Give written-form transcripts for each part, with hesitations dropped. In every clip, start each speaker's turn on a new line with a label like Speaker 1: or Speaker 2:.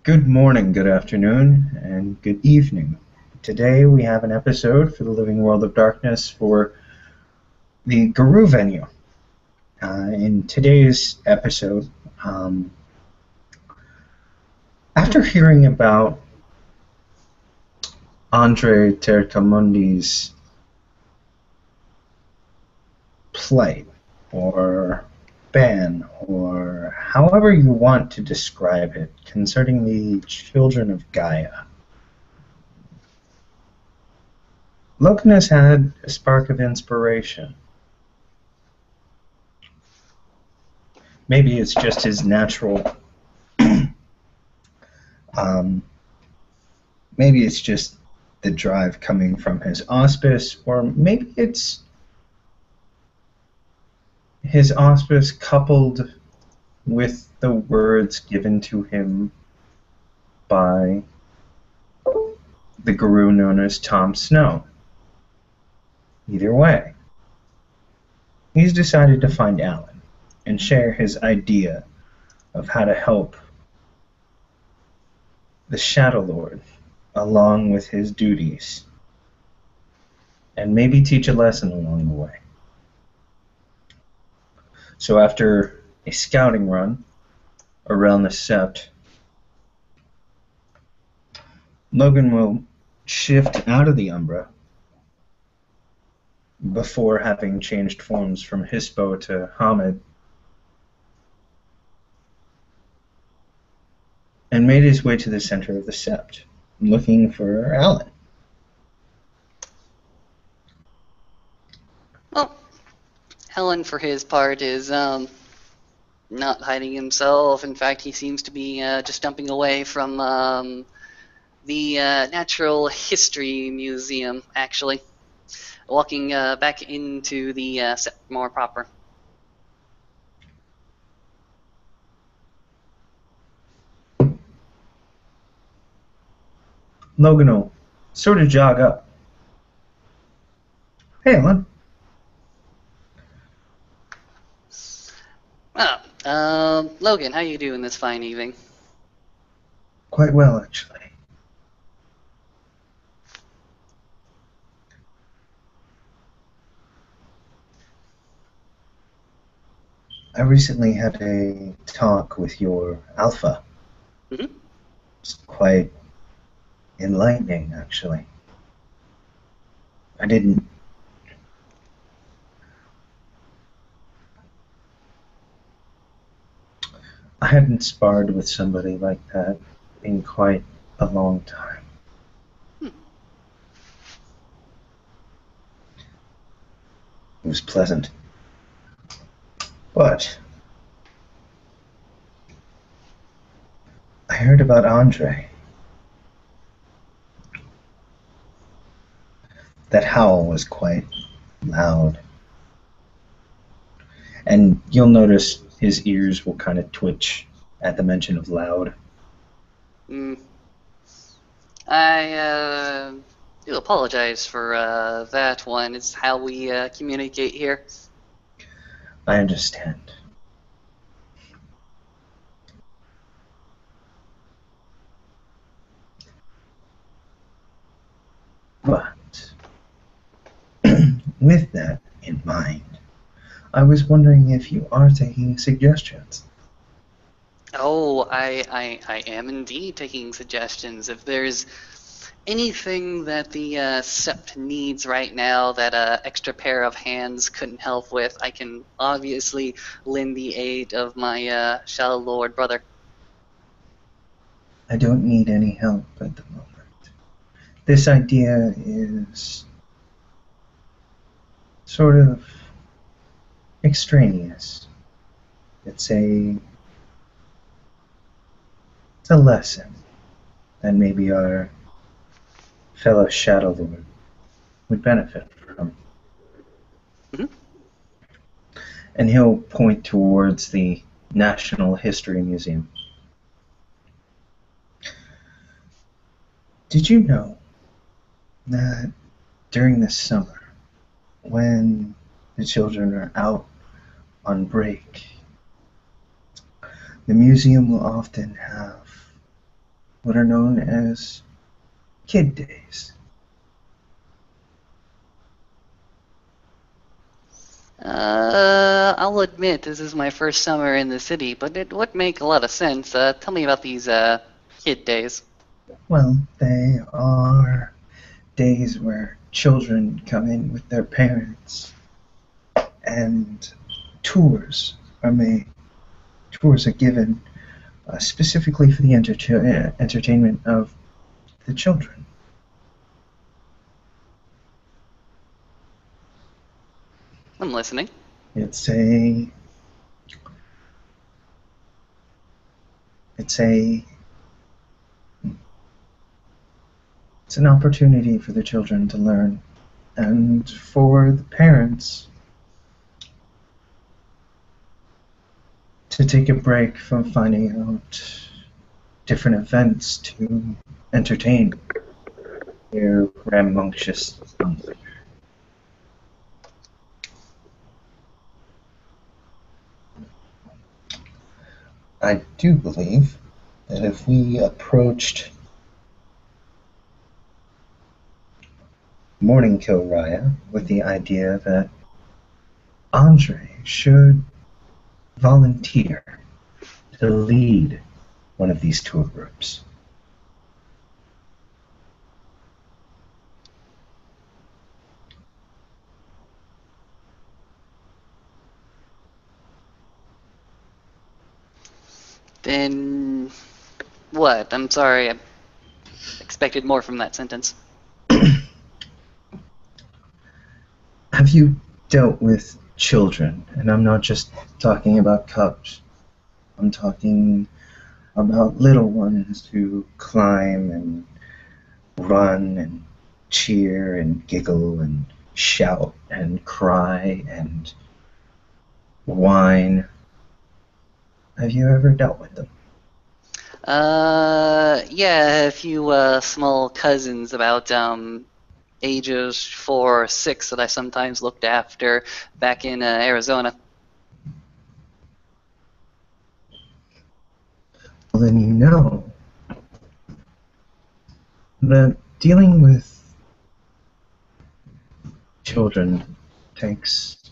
Speaker 1: Good morning, good afternoon, and good evening. Today we have an episode for the Living World of Darkness for the Guru venue. In today's episode, after hearing about Andrei Tertamundi's plight, or ban, or however you want to describe it, concerning the Children of Gaia, Logan has had a spark of inspiration. Maybe it's just his natural, maybe it's just the drive coming from his auspice, or maybe it's his auspice coupled with the words given to him by the guru known as Tom Snow. Either way, he's decided to find Alan and share his idea of how to help the Shadow Lord along with his duties, and maybe teach a lesson along the way. So after a scouting run around the sept, Logan will shift out of the Umbra before having changed forms from Hispo to Hamid, and made his way to the center of the sept, looking for Alan.
Speaker 2: Well, Helen, for his part, is not hiding himself. In fact, he seems to be just jumping away from the Natural History Museum, actually. Walking back into the sept more proper.
Speaker 1: Logan will sort of jog up. Hey, Alan.
Speaker 2: Logan, how you doing this fine evening?
Speaker 1: Quite well, actually. I recently had a talk with your Alpha.
Speaker 2: Mm-hmm.
Speaker 1: It's quite enlightening, actually. I hadn't sparred with somebody like that in quite a long time. It was pleasant. But I heard about Andrei. That howl was quite loud. And you'll notice his ears will kind of twitch at the mention of loud.
Speaker 2: I do apologize for that one. It's how we communicate here.
Speaker 1: I understand. But with that in mind, I was wondering if you are taking suggestions.
Speaker 2: Oh, I am indeed taking suggestions. If there's anything that the sept needs right now that an extra pair of hands couldn't help with, I can obviously lend the aid of my Shadow Lord brother.
Speaker 1: I don't need any help at the moment. This idea is sort of extraneous. It's a lesson that maybe our fellow Shadow Lord would benefit from.
Speaker 2: Mm-hmm.
Speaker 1: And he'll point towards the National History Museum. Did you know that during the summer, when the children are out on break, the museum will often have what are known as kid days.
Speaker 2: I'll admit this is my first summer in the city, but it would make a lot of sense. Tell me about these kid days.
Speaker 1: Well, they are days where children come in with their parents and tours are made. Tours are given specifically for the entertainment of the children.
Speaker 2: I'm listening.
Speaker 1: It's a it's a it's an opportunity for the children to learn, and for the parents to take a break from finding out different events to entertain their rambunctious sons. I do believe that if we approached Morning Kill Raya with the idea that Andrei should volunteer to lead one of these tour groups.
Speaker 2: Then what? I'm sorry, I expected more from that sentence.
Speaker 1: Have you dealt with children? And I'm not just talking about cubs. I'm talking about little ones who climb and run and cheer and giggle and shout and cry and whine. Have you ever dealt with them?
Speaker 2: Yeah, a few small cousins about ages 4 or 6 that I sometimes looked after back in Arizona.
Speaker 1: Well, then you know that dealing with children takes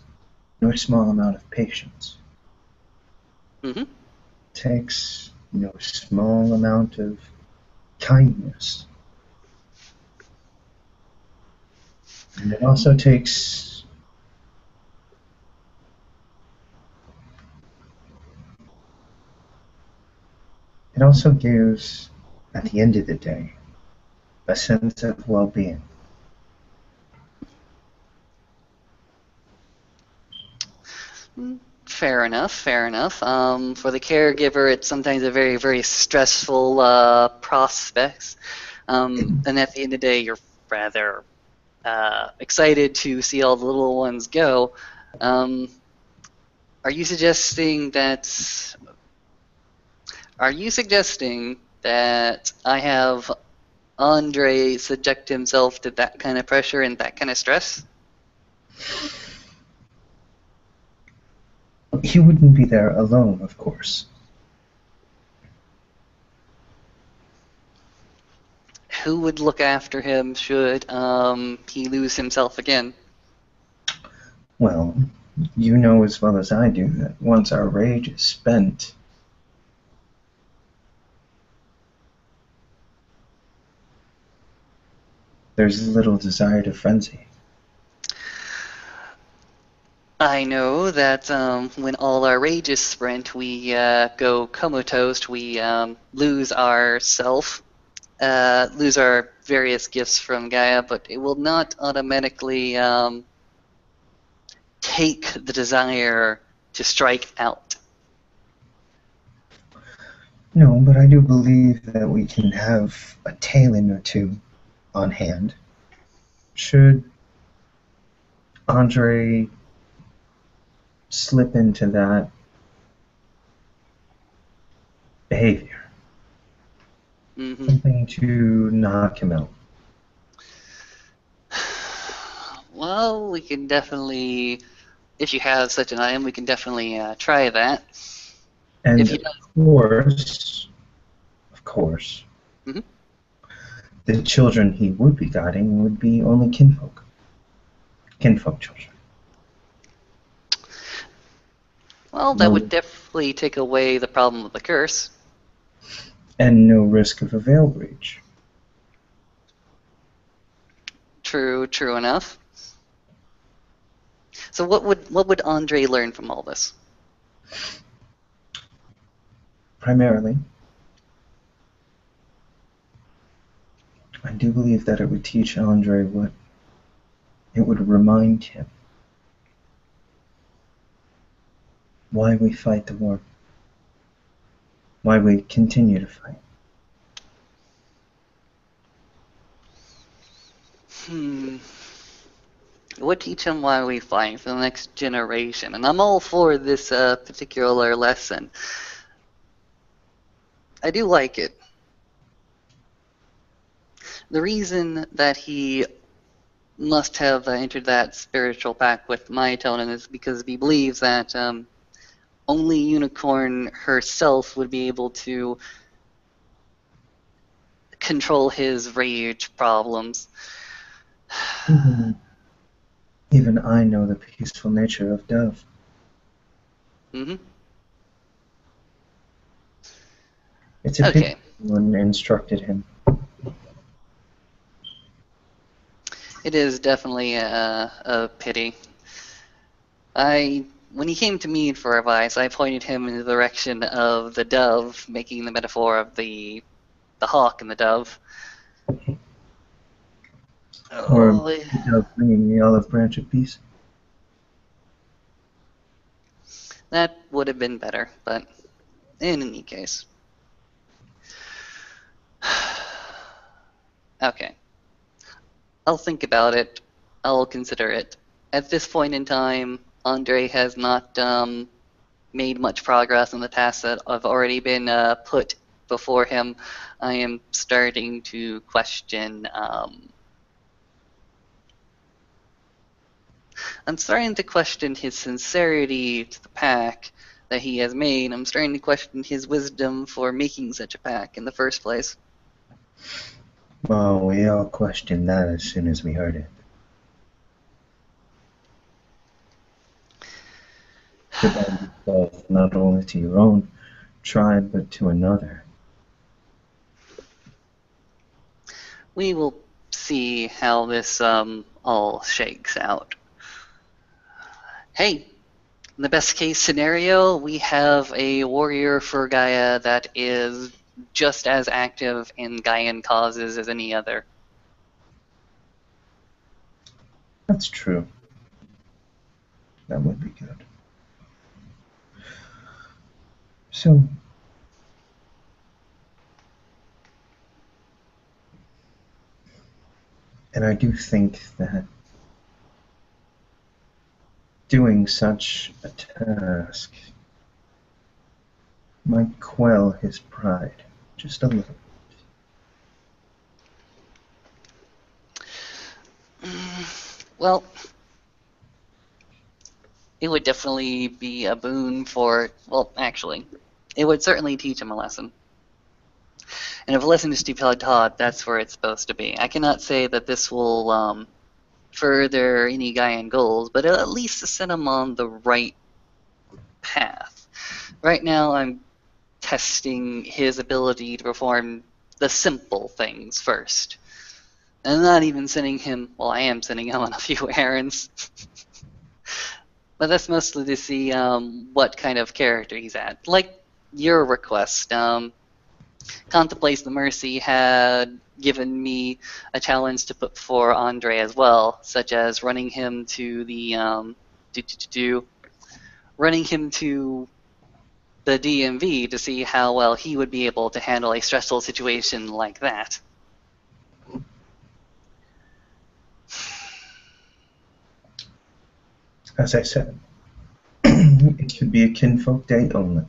Speaker 1: no small amount of patience.
Speaker 2: Mm-hmm.
Speaker 1: Takes no small amount of kindness. And it also takes it also gives, at the end of the day, a sense of well-being.
Speaker 2: Fair enough, fair enough. For the caregiver, it's sometimes a very, very stressful prospect. And at the end of the day, you're rather excited to see all the little ones go. Are you suggesting that? Are you suggesting that I have Andrei subject himself to that kind of pressure and that kind of stress?
Speaker 1: He wouldn't be there alone, of course.
Speaker 2: Who would look after him should he lose himself again?
Speaker 1: Well, you know as well as I do that once our rage is spent, there's little desire to frenzy.
Speaker 2: I know that when all our rage is spent, we go comatose, we lose our self, lose our various gifts from Gaia, but it will not automatically take the desire to strike out.
Speaker 1: No, but I do believe that we can have a talon or two on hand. Should Andrei slip into that behavior,
Speaker 2: Mm-hmm.
Speaker 1: something to knock him out.
Speaker 2: Well, we can definitely, if you have such an item, we can definitely try that.
Speaker 1: And
Speaker 2: If you
Speaker 1: of course,
Speaker 2: Hmm.
Speaker 1: The children he would be guiding would be only kinfolk. Kinfolk children.
Speaker 2: Well, that would
Speaker 1: No,
Speaker 2: definitely take away the problem of the curse.
Speaker 1: and no risk of a veil breach.
Speaker 2: True enough. So what would Andrei learn from all this?
Speaker 1: Primarily, I do believe that it would teach Andrei what it would remind him why we fight the war, why we continue to fight.
Speaker 2: It would teach him why we fight for the next generation, and I'm all for this particular lesson. I do like it. The reason that he must have entered that spiritual pact with Mytonin is because he believes that only Unicorn herself would be able to control his rage problems.
Speaker 1: Even I know the peaceful nature of Dove.
Speaker 2: Hmm.
Speaker 1: It's a
Speaker 2: Okay.
Speaker 1: pity one instructed him.
Speaker 2: It is definitely a pity. When he came to me for advice, I pointed him in the direction of the dove, making the metaphor of the hawk and the dove.
Speaker 1: Or
Speaker 2: Oh,
Speaker 1: Dove bringing the olive branch of peace.
Speaker 2: that would have been better, but in any case. Okay. I'll think about it. I'll consider it. At this point in time, Andrei has not made much progress in the tasks that have already been put before him. I am starting to question. I'm starting to question his sincerity to the pack that he has made. I'm starting to question his wisdom for making such a pack in the first place.
Speaker 1: Well, we all questioned that as soon as we heard it. To bind yourself not only to your own tribe, but to another.
Speaker 2: We will see how this all shakes out. Hey, in the best case scenario, we have a warrior for Gaia that is just as active in Gaian causes as any other.
Speaker 1: That's true. That would be good. So, and I do think that doing such a task might quell his pride just a little.
Speaker 2: Well, it would definitely be a boon for, well, actually, it would certainly teach him a lesson. And if a lesson is to be taught, that's where it's supposed to be. I cannot say that this will further any Gaian goals, but it'll at least set him on the right path. Right now, I'm testing his ability to perform the simple things first. And not even sending him, well, I am sending him on a few errands. But that's mostly to see what kind of character he's at. Like your request, Contemplates the Mercy had given me a challenge to put for Andrei as well, such as running him to the running him to the DMV to see how well he would be able to handle a stressful situation like that.
Speaker 1: As I said, it should be a kinfolk day only.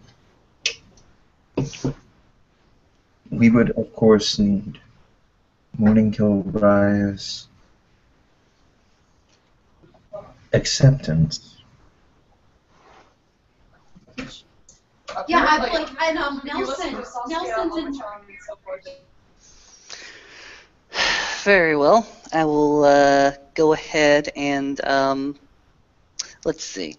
Speaker 1: We would, of course, need Morning Kill Raya's acceptance.
Speaker 3: Yeah, I Nelson. Nelson's in.
Speaker 2: Very well. I will go ahead and let's see.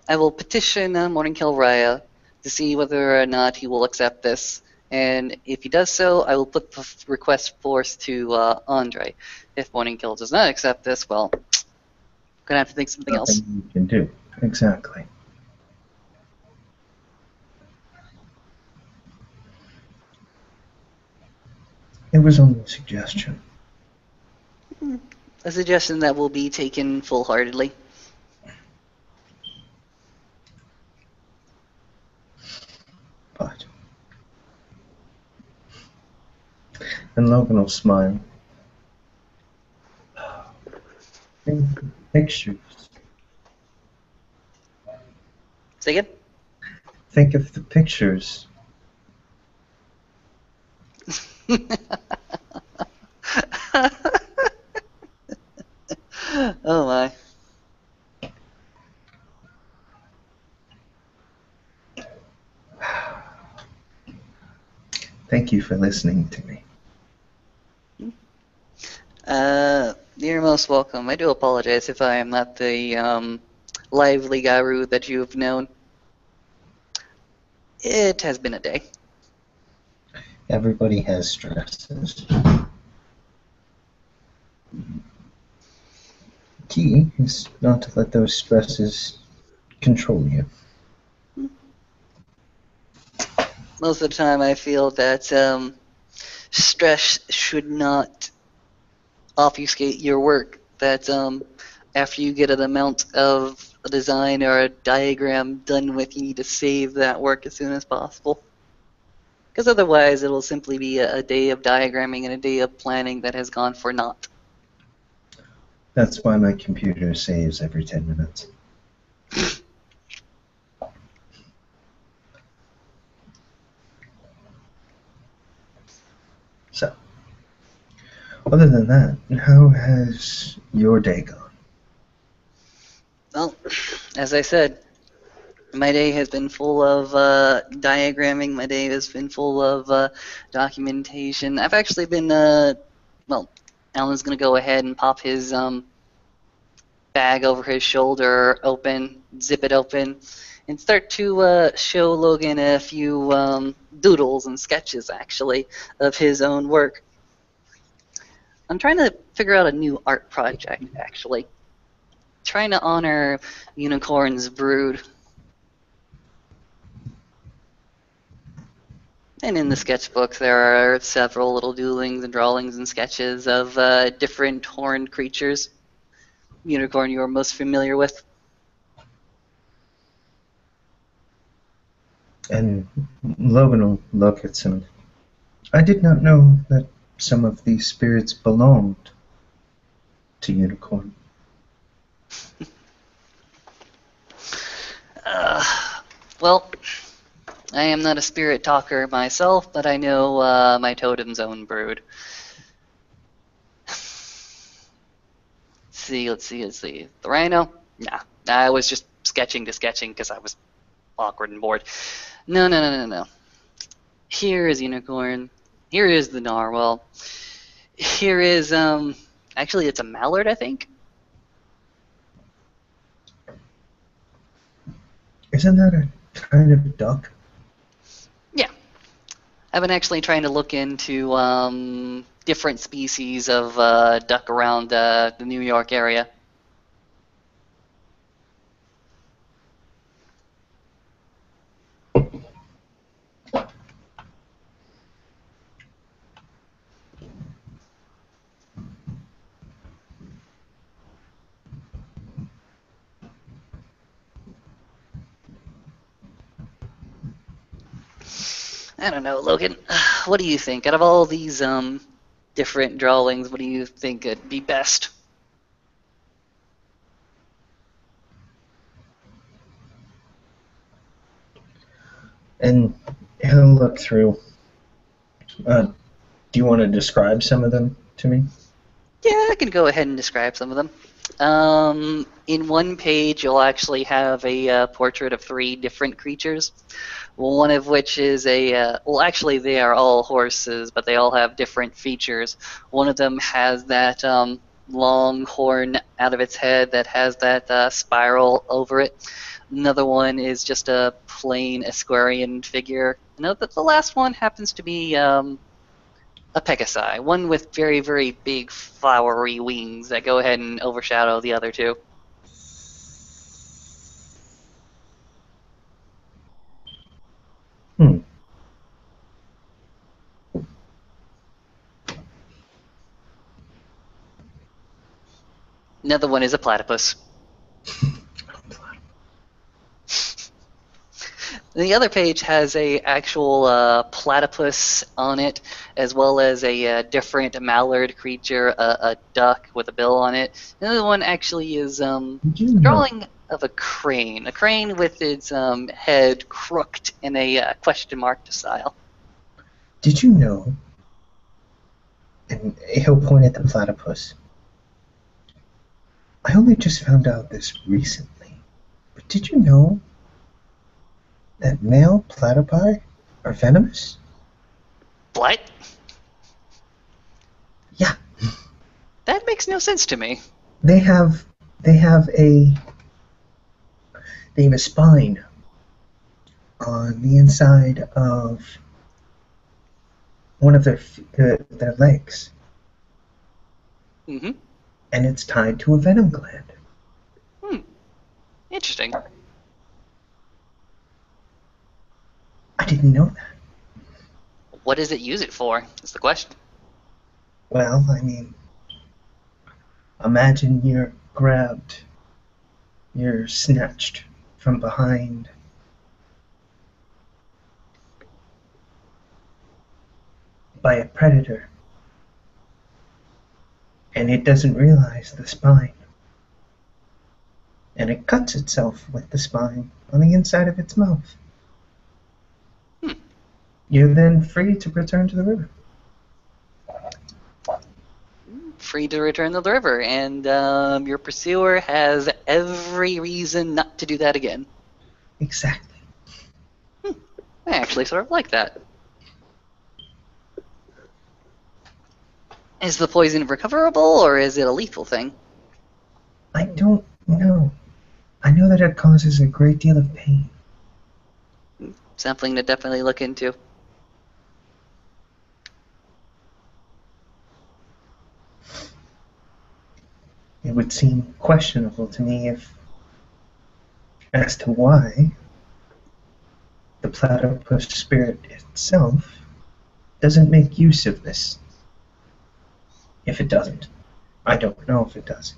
Speaker 2: I will petition Morning Kill Raya to see whether or not he will accept this. And if he does so, I will put the request forth to Andrei. If Morning Kill does not accept this, well, I'm gonna have to think something else.
Speaker 1: Nothing you can do. Exactly. It was only a suggestion.
Speaker 2: A suggestion that will be taken full-heartedly.
Speaker 1: But. And Logan will smile. Think of the pictures.
Speaker 2: Say again?
Speaker 1: Think of the pictures.
Speaker 2: Oh my.
Speaker 1: Thank you for listening to me.
Speaker 2: You're most welcome. I do apologize if I am not the lively Garu that you've known. It has been a day.
Speaker 1: Everybody has stresses. Key is not to let those stresses control you.
Speaker 2: Most of the time I feel that stress should not obfuscate your work. That after you get an amount of a design or a diagram done with, you need to save that work as soon as possible. Because otherwise it'll simply be a day of diagramming and a day of planning that has gone for naught.
Speaker 1: That's why my computer saves every 10 minutes. So, other than that, how has your day gone?
Speaker 2: Well, as I said, my day has been full of diagramming. My day has been full of documentation. I've actually been, well, Alan's going to go ahead and pop his bag over his shoulder open, zip it open, and start to show Logan a few doodles and sketches, actually, of his own work. I'm trying to figure out a new art project, actually. Trying to honor Unicorn's brood. And in the sketchbook, there are several little doodlings and drawings and sketches of different horned creatures. Unicorn you are most familiar with.
Speaker 1: And Logan will look at some. I did not know that some of these spirits belonged to Unicorn.
Speaker 2: Well, I am not a spirit talker myself, but I know my totem's own brood. Let's see. The rhino? Nah, I was just sketching because I was awkward and bored. No. Here is Unicorn. Here is the narwhal. Here is, actually it's a mallard, I think.
Speaker 1: Isn't that a kind of duck?
Speaker 2: Yeah. I've been actually trying to look into different species of duck around the New York area. I don't know, Logan. What do you think? Out of all these different drawings, what do you think would be best?
Speaker 1: And he'll look through. Do you want to describe some of them to me?
Speaker 2: Yeah, I can go ahead and describe some of them. In one page, you'll actually have a portrait of 3 different creatures. One of which is well, actually, they are all horses, but they all have different features. One of them has that long horn out of its head that has that spiral over it. Another one is just a plain Asquarian figure. Note that the last one happens to be a Pegasi, one with very, very big flowery wings that go ahead and overshadow the other 2.
Speaker 1: Hmm.
Speaker 2: Another one is a platypus. The other page has a actual platypus on it, as well as a different mallard creature, a duck with a bill on it. Another one actually is a
Speaker 1: Did you know?
Speaker 2: drawing of a crane with its head crooked in a question mark style.
Speaker 1: Did you know? And he'll point at the platypus. I only just found out this recently, but did you know that male platypi are venomous?
Speaker 2: What?
Speaker 1: Yeah,
Speaker 2: That makes no sense to me.
Speaker 1: they have a spine on the inside of one of their legs,
Speaker 2: Mm-hmm.
Speaker 1: and it's tied to a venom gland.
Speaker 2: Interesting.
Speaker 1: I didn't know that.
Speaker 2: What does it use it for? Is the question.
Speaker 1: Well, I mean, imagine you're snatched from behind by a predator, and it doesn't realize the spine, and it cuts itself with the spine on the inside of its mouth. You're then free to return to the river.
Speaker 2: Free to return to the river, and your pursuer has every reason not to do that again.
Speaker 1: Exactly.
Speaker 2: I actually sort of like that. Is the poison recoverable, or is it a lethal thing?
Speaker 1: I don't know. I know that it causes a great deal of pain.
Speaker 2: Something to definitely look into.
Speaker 1: It would seem questionable to me as to why the platypus spirit itself doesn't make use of this. If it doesn't, I don't know if it does.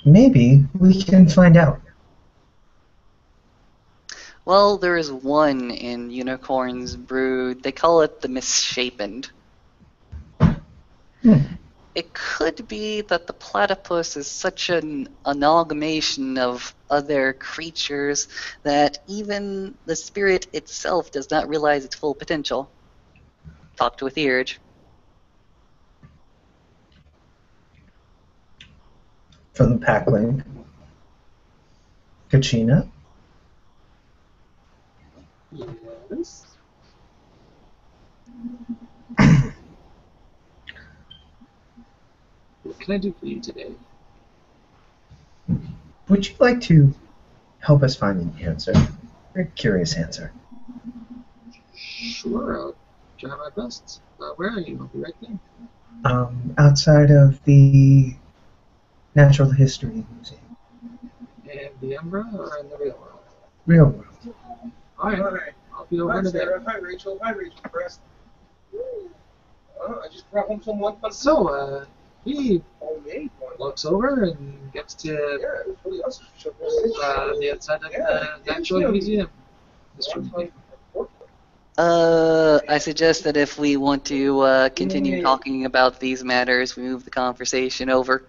Speaker 1: Maybe we can find out.
Speaker 2: Well, there is one in Unicorn's Brood. They call it the Misshapened. It could be that the platypus is such an amalgamation of other creatures that even the spirit itself does not realize its full potential. Talk to a theurge.
Speaker 1: From the pack link, Kachina.
Speaker 3: Yes. What can I do for you today?
Speaker 1: Would you like to help us find an answer? Very curious answer.
Speaker 3: Sure, I'll try my best. Where are you? I'll be right there.
Speaker 1: Outside of the Natural History Museum.
Speaker 3: In the Umbra or in the real world?
Speaker 1: Real world.
Speaker 3: Alright, I'll be over
Speaker 4: Hi,
Speaker 3: to
Speaker 4: Sarah.
Speaker 3: there.
Speaker 4: Hi, Rachel. Hi, Rachel. Press. I just brought home some one fun.
Speaker 3: So, he
Speaker 4: Homemade one.
Speaker 3: looks over and gets to
Speaker 4: Yeah, it was really awesome.
Speaker 3: the outside of
Speaker 4: Yeah,
Speaker 3: the Natural Museum. History Museum.
Speaker 2: I suggest that if we want to continue talking about these matters, we move the conversation over.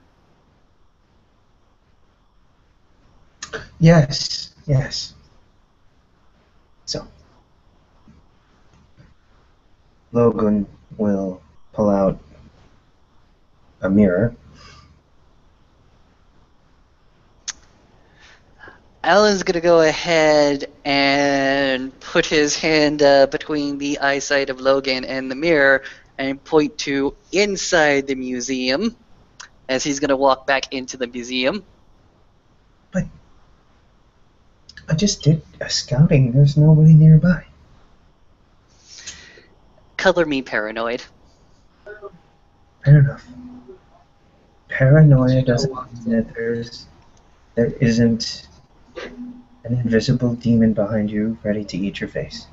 Speaker 1: Yes, yes. So, Logan will pull out a mirror.
Speaker 2: Alan's gonna go ahead and put his hand between the eyesight of Logan and the mirror and point to inside the museum as he's gonna walk back into the museum.
Speaker 1: But I just did a scouting. There's nobody nearby.
Speaker 2: Color me paranoid.
Speaker 1: Fair enough. Paranoia doesn't mean that there isn't an invisible demon behind you ready to eat your face.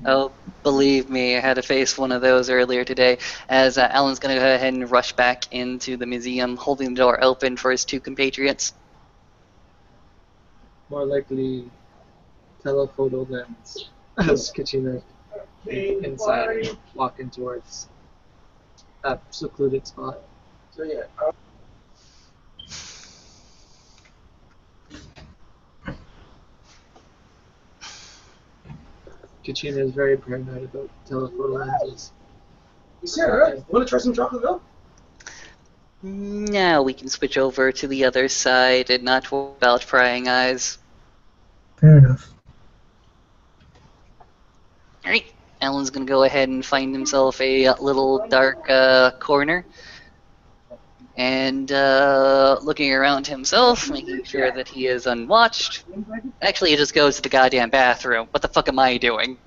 Speaker 2: Oh, believe me, I had to face one of those earlier today. As Alan's gonna go ahead and rush back into the museum, holding the door open for his two compatriots.
Speaker 3: More likely telephoto lens as Kachina inside and walking towards that secluded spot.
Speaker 4: So yeah,
Speaker 3: Kachina is very paranoid about telephoto lenses.
Speaker 4: Sarah, wanna try some chocolate milk?
Speaker 2: Now we can switch over to the other side and not worry about prying eyes.
Speaker 1: Fair enough.
Speaker 2: Alright, Alan's gonna go ahead and find himself a little dark corner. And looking around himself, making sure that he is unwatched. Actually, he just goes to the goddamn bathroom. What the fuck am I doing?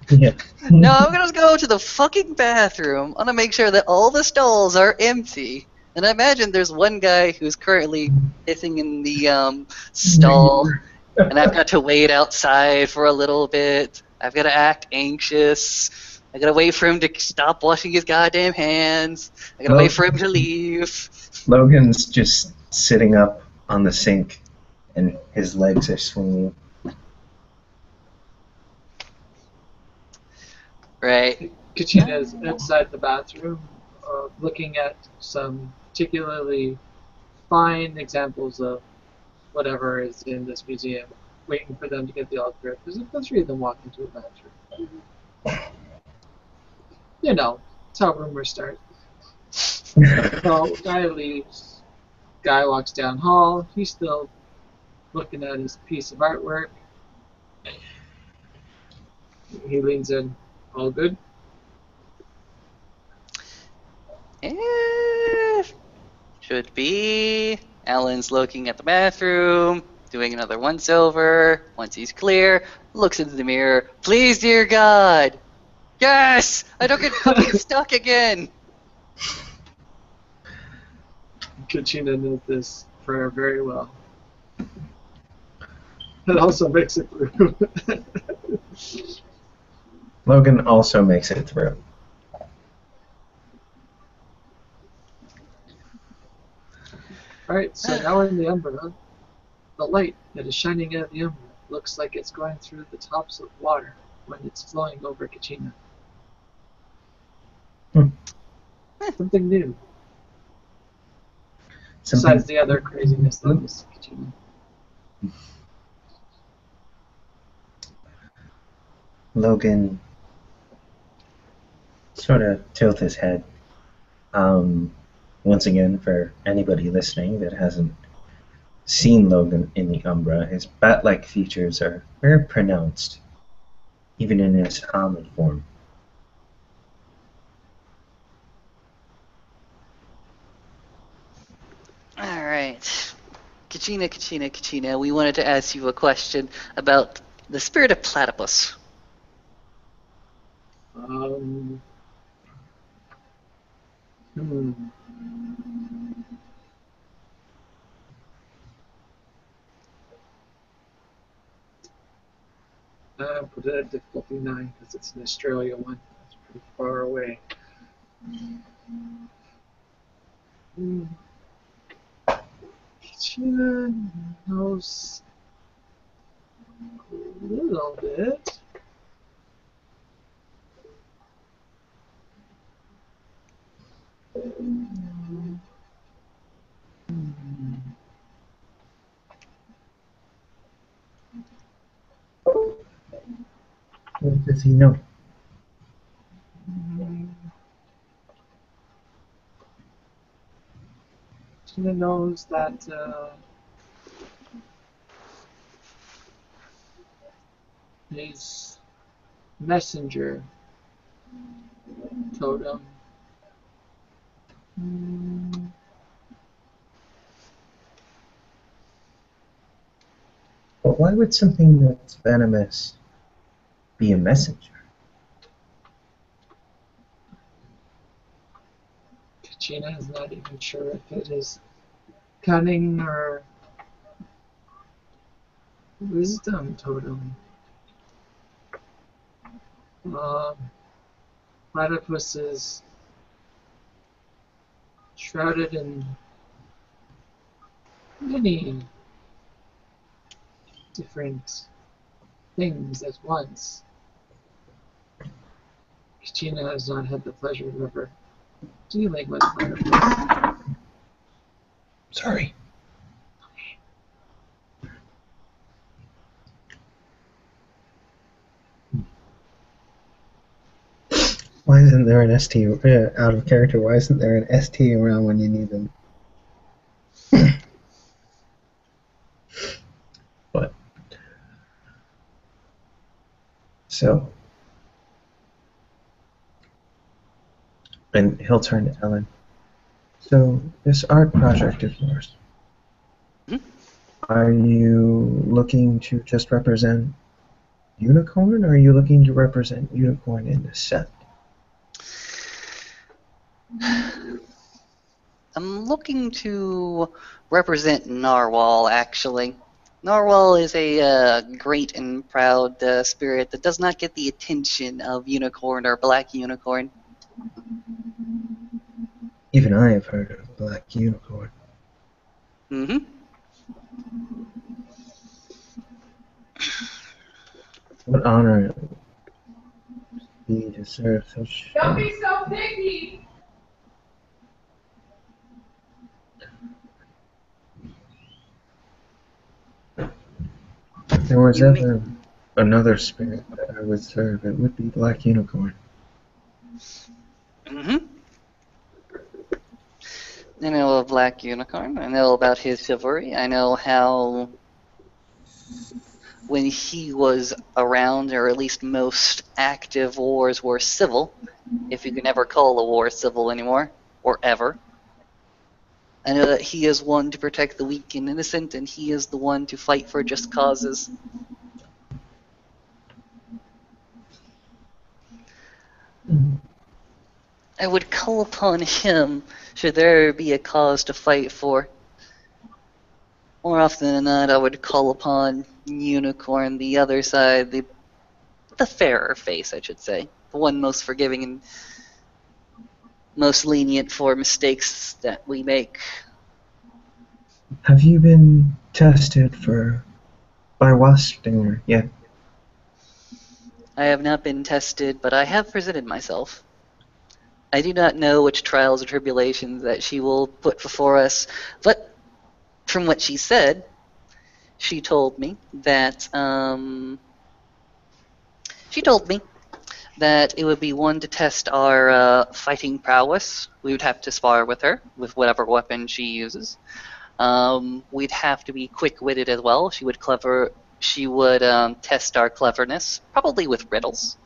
Speaker 1: Yeah.
Speaker 2: No, I'm gonna go to the fucking bathroom. I'm gonna make sure that all the stalls are empty. And I imagine there's one guy who's currently pissing in the stall. And I've got to wait outside for a little bit. I've got to act anxious. I gotta wait for him to stop washing his goddamn hands. I gotta wait for him to leave.
Speaker 1: Logan's just sitting up on the sink, and his legs are swinging.
Speaker 2: Right.
Speaker 3: Kachina is outside the bathroom, looking at some particularly fine examples of whatever is in this museum, waiting for them to get the autograph. There's the three of them walk into a bathroom. You know, that's how rumors start. So, guy leaves. Guy walks down hall. He's still looking at his piece of artwork. He leans in. All good?
Speaker 2: Should be. Alan's looking at the bathroom, doing another once over. Once he's clear, looks into the mirror. Please, dear God! Yes! I don't get fucking stuck again!
Speaker 3: Kachina knows this prayer very well. It also makes it through.
Speaker 1: Logan also makes it through.
Speaker 3: Alright, so now we're in the Umbra. The light that is shining out of the Umbra looks like it's going through the tops of water when it's flowing over Kachina. Something new. Besides the other craziness that was Kachina.
Speaker 1: Logan sort of tilts his head. Once again, for anybody listening that hasn't seen Logan in the Umbra, his bat-like features are very pronounced, even in his hominid form.
Speaker 2: Alright. Kachina, we wanted to ask you a question about the spirit of platypus.
Speaker 3: Put it at difficulty 9 because it's an Australia one. It's pretty far away. Kachina knows a little bit.
Speaker 1: What does he know?
Speaker 3: knows that his messenger totem.
Speaker 1: But why would something that's venomous be a messenger?
Speaker 3: Kachina is not even sure if it is cunning or wisdom totem. Platypus is shrouded in many different things at once. Kachina has not had the pleasure of ever dealing with platypus.
Speaker 1: Sorry. Why isn't there an ST out of character? Why isn't there an ST around when you need them? But so, and he'll turn to Ellen. So this art project of yours, are you looking to just represent unicorn, or are you looking to represent unicorn in the set?
Speaker 2: I'm looking to represent Narwhal, actually. Narwhal is a great and proud spirit that does not get the attention of Unicorn or Black Unicorn.
Speaker 1: Even I have heard of Black Unicorn.
Speaker 2: Mm-hmm.
Speaker 1: What honor it would be to serve such...
Speaker 5: Don't be so picky!
Speaker 1: If there was ever another spirit that I would serve, it would be Black Unicorn.
Speaker 2: Mm-hmm. I know of Black Unicorn. I know about his chivalry. I know how when he was around, or at least most active wars were civil, if you can ever call a war civil anymore, or ever. I know that he is one to protect the weak and innocent, and he is the one to fight for just causes. I would call upon him should there be a cause to fight for. More often than not, I would call upon Unicorn, the other side, the fairer face, I should say. The one most forgiving and most lenient for mistakes that we make.
Speaker 1: Have you been tested by wasp stinger yet?
Speaker 2: I have not been tested, but I have presented myself. I do not know which trials or tribulations that she will put before us, but from what she said, she told me that it would be one to test our fighting prowess. We would have to spar with her with whatever weapon she uses. We'd have to be quick-witted as well. She would test our cleverness, probably with riddles.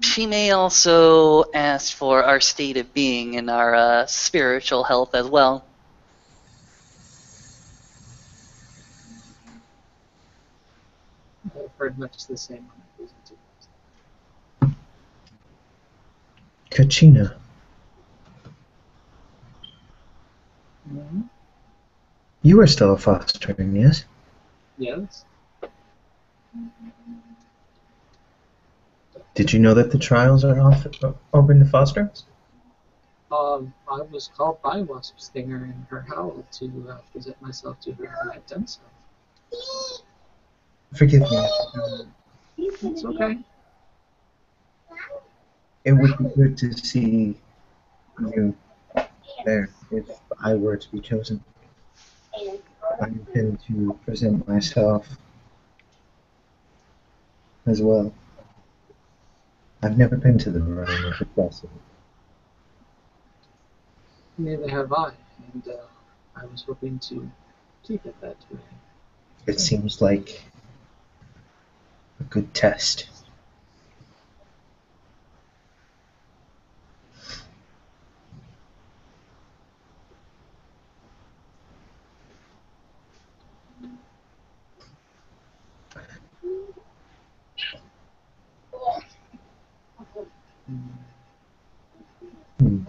Speaker 2: She may also ask for our state of being and our spiritual health as well.
Speaker 3: I've heard much the same.
Speaker 1: Kachina.
Speaker 3: Mm-hmm.
Speaker 1: You are still a fostering, yes?
Speaker 3: Yes.
Speaker 1: Did you know that the trials are open to fosterings?
Speaker 3: I was called by Wasp Stinger in her howl to present myself to her, and I've done so.
Speaker 1: Forgive me.
Speaker 3: It's okay.
Speaker 1: It would be good to see you there if I were to be chosen. I intend to present myself as well. I've never been to the realm of the possible.
Speaker 3: Neither have I, and I was hoping to keep it that way.
Speaker 1: It seems like a good test. Hmm.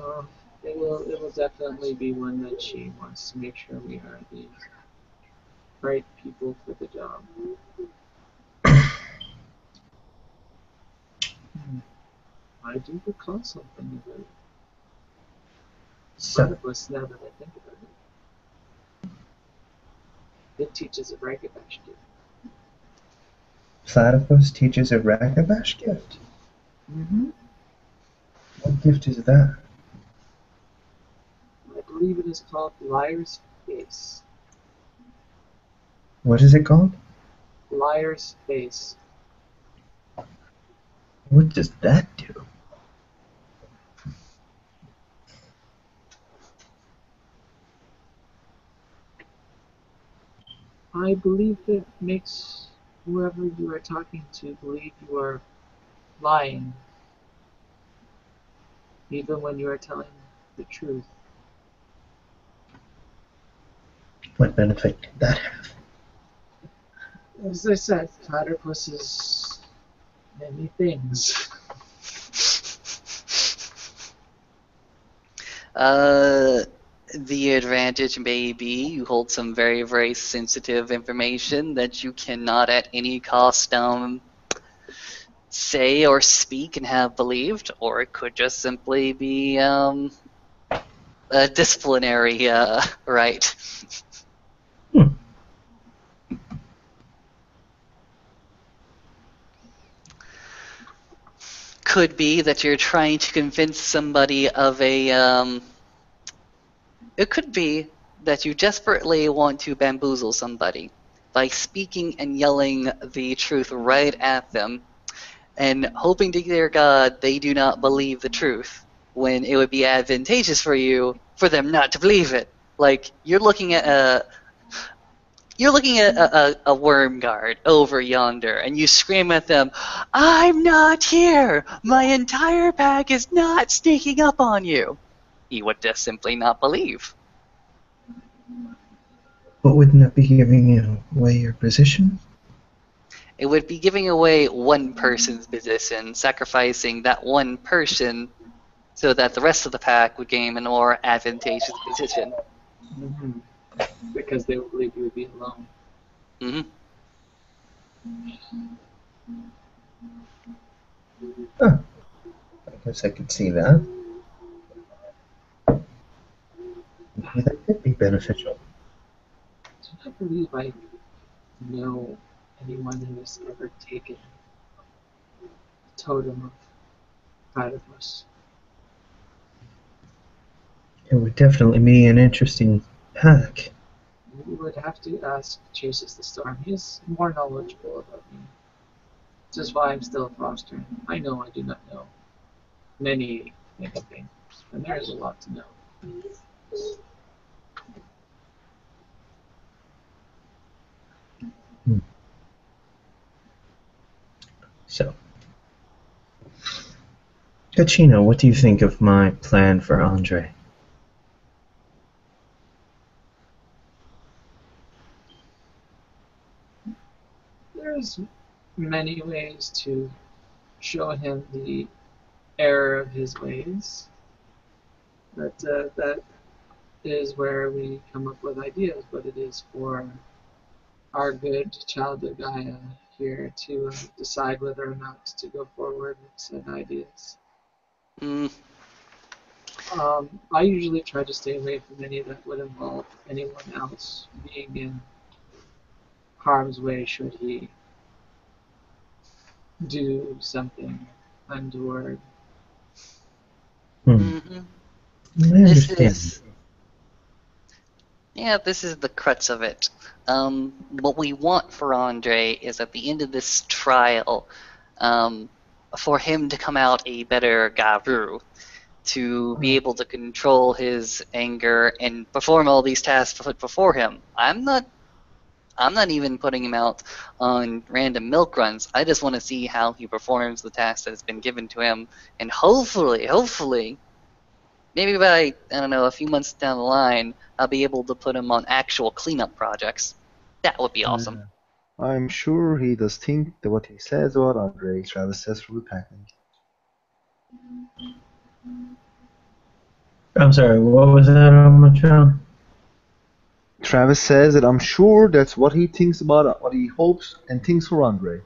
Speaker 3: It will definitely be one that she wants to make sure we are the right people for the job. I do recall something about
Speaker 1: So,
Speaker 3: platypus now that I think about it. It teaches a Ragabash gift.
Speaker 1: Platypus teaches a Ragabash gift?
Speaker 3: Mm-hmm.
Speaker 1: What gift is that?
Speaker 3: I believe it is called Liar's Face.
Speaker 1: What is it called?
Speaker 3: Liar's Face.
Speaker 1: What does that do?
Speaker 3: I believe it makes whoever you are talking to believe you are lying, even when you are telling the truth.
Speaker 1: What benefit did that have?
Speaker 3: As I said, platypus is many things.
Speaker 2: The advantage may be you hold some very, very sensitive information that you cannot at any cost say or speak and have believed, or it could just simply be a disciplinary right.
Speaker 1: Hmm.
Speaker 2: Could be that you're trying to convince somebody of a. It could be that you desperately want to bamboozle somebody by speaking and yelling the truth right at them and hoping to their God they do not believe the truth when it would be advantageous for you for them not to believe it. Like you're looking at a worm guard over yonder, and you scream at them, "I'm not here! My entire pack is not sneaking up on you!" He would just simply not believe.
Speaker 1: But wouldn't that be giving away your position?
Speaker 2: It would be giving away one person's position, sacrificing that one person so that the rest of the pack would gain a more advantageous position.
Speaker 3: Mm-hmm. Because they would believe you would be alone.
Speaker 2: Hmm.
Speaker 1: Huh. I guess I could see that. Maybe that could be beneficial.
Speaker 3: Do not believe I know anyone who has ever taken the totem of platypus.
Speaker 1: It would definitely be an interesting pack.
Speaker 3: You would have to ask Chases the Storm. He is more knowledgeable about me. This is why I'm still a foster. I know I do not know many things, and there is a lot to know.
Speaker 1: So, Kachino, what do you think of my plan for Andrei?
Speaker 3: There's many ways to show him the error of his ways, but that is where we come up with ideas, but it is for our good Child of Gaia here to decide whether or not to go forward with said ideas.
Speaker 2: Mm.
Speaker 3: I usually try to stay away from any that would involve anyone else being in harm's way should he do something untoward.
Speaker 2: Mm-hmm.
Speaker 1: I
Speaker 2: This
Speaker 1: understand.
Speaker 2: is this is the crux of it. What we want for Andrei is at the end of this trial, for him to come out a better Garu, to be able to control his anger and perform all these tasks put before him. I'm not even putting him out on random milk runs. I just want to see how he performs the task that has been given to him, and hopefully, maybe by, I don't know, a few months down the line, I'll be able to put him on actual cleanup projects. That would be awesome.
Speaker 6: I'm sure he does think that what he says about Andrei, Travis says through the packing.
Speaker 1: I'm sorry, what was that on my channel?
Speaker 6: Travis says that I'm sure that's what he thinks about, what he hopes and thinks for Andrei.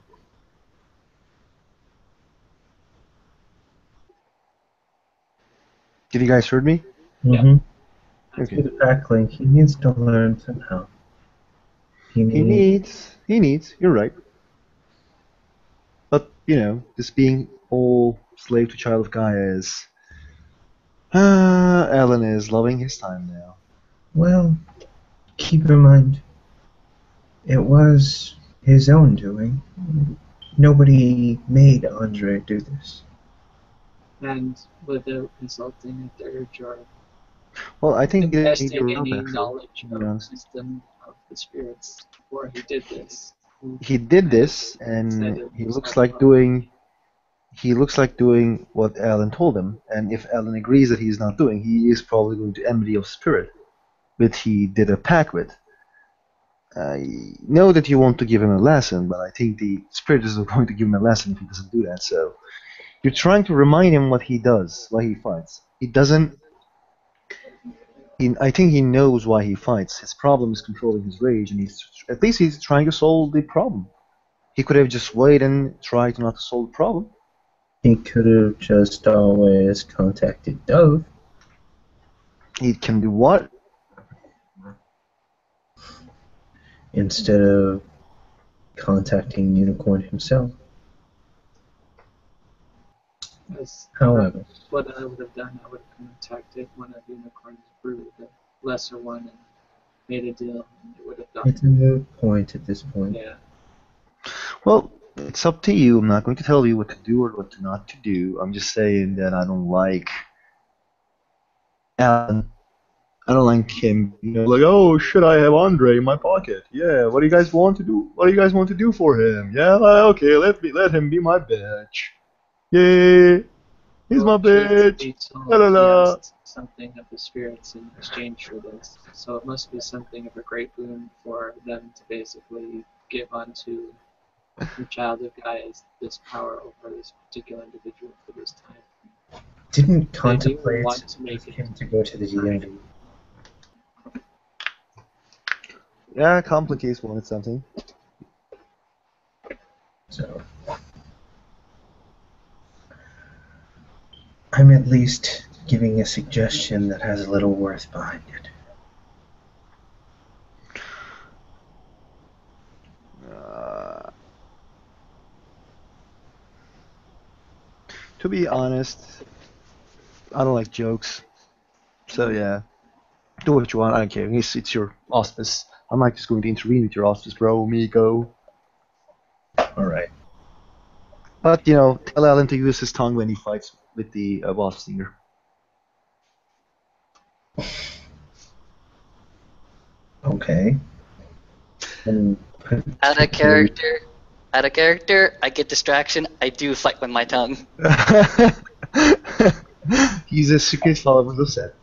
Speaker 6: Did you guys heard me?
Speaker 1: Mm-hmm.
Speaker 6: Okay.
Speaker 1: To the back link, he needs to learn somehow.
Speaker 6: He needs, you're right. But, you know, this being all slave to Child of Gaia is... Alan is loving his time now.
Speaker 1: Well, keep in mind, it was his own doing. Nobody made Andrei do this.
Speaker 3: And without consulting a third or
Speaker 6: Well, I think he didn't need
Speaker 3: investing
Speaker 6: your
Speaker 3: any
Speaker 6: help, actually,
Speaker 3: knowledge
Speaker 6: to be
Speaker 3: of the
Speaker 6: honest.
Speaker 3: system of the spirits before he did this.
Speaker 6: He did this, and he looks like doing what Alan told him. And if Alan agrees that he's not doing, he is probably going to enmity of spirit, which he did a pact with. I know that you want to give him a lesson, but I think the spirit isn't going to give him a lesson if he doesn't do that. So you're trying to remind him what he does, why he fights. He doesn't. I think he knows why he fights. His problem is controlling his rage, and at least he's trying to solve the problem. He could have just waited and tried not to solve the problem.
Speaker 1: He could have just always contacted Dove.
Speaker 6: He can do what?
Speaker 1: Instead of contacting Unicorn himself. However,
Speaker 3: what I would have done, I would have contacted one of Unicorn's brood, the lesser one, and made a deal, and it would have done.
Speaker 1: it's a moot point at this point.
Speaker 3: Yeah.
Speaker 6: Well, it's up to you. I'm not going to tell you what to do or what not to do. I'm just saying that I don't like Alan. I don't like him. You know, like, oh, should I have Andrei in my pocket? Yeah. What do you guys want to do? What do you guys want to do for him? Yeah. Okay. Let him be my bitch. Yay. He's my bitch. La la la.
Speaker 3: Something of the spirits in exchange for this, so it must be something of a great boon for them to basically give unto the Child of Gaia this power over this particular individual for this time.
Speaker 1: Didn't
Speaker 3: They do
Speaker 1: contemplate
Speaker 3: want to make it
Speaker 1: him to go to the DMV.
Speaker 6: Yeah, complicates wanted something.
Speaker 1: So I'm at least giving a suggestion that has a little worth behind it.
Speaker 6: To be honest, I don't like jokes. So yeah, do what you want. I don't care. It's your auspice. I'm not just going to intervene with your auspice, bro. Miko.
Speaker 1: Alright.
Speaker 6: But you know, tell Alan to use his tongue when he fights with the boss singer.
Speaker 1: Okay. And
Speaker 2: Out of character, I get distraction, I do fight with my tongue.
Speaker 6: He's a secret follower of the set.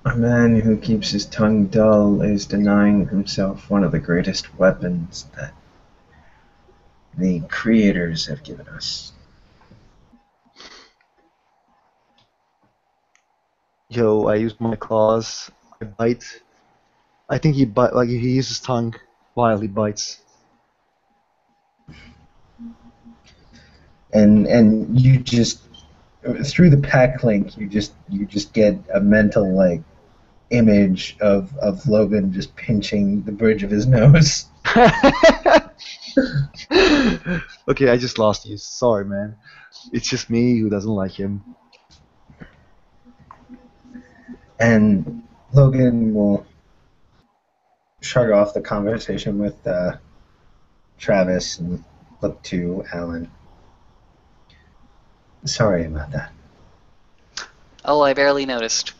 Speaker 1: A man who keeps his tongue dull is denying himself one of the greatest weapons that the creators have given us.
Speaker 6: Yo, I use my claws. I bite. I think he bite like he uses his tongue while he bites.
Speaker 1: And you just through the pack link you just get a mental like image of Logan just pinching the bridge of his nose.
Speaker 6: Okay, I just lost you. Sorry, man. It's just me who doesn't like him.
Speaker 1: And Logan will shrug off the conversation with Travis and look to Alan. Sorry about that.
Speaker 2: Oh, I barely noticed.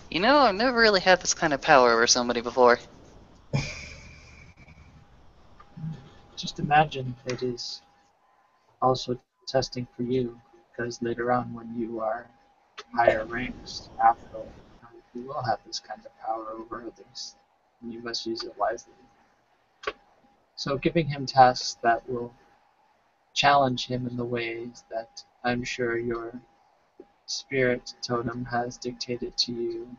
Speaker 2: You know, I've never really had this kind of power over somebody before.
Speaker 3: Just imagine it is also testing for you, because later on when you are higher ranks, after you will have this kind of power over others, and you must use it wisely. So giving him tasks that will challenge him in the ways that I'm sure your spirit totem has dictated to you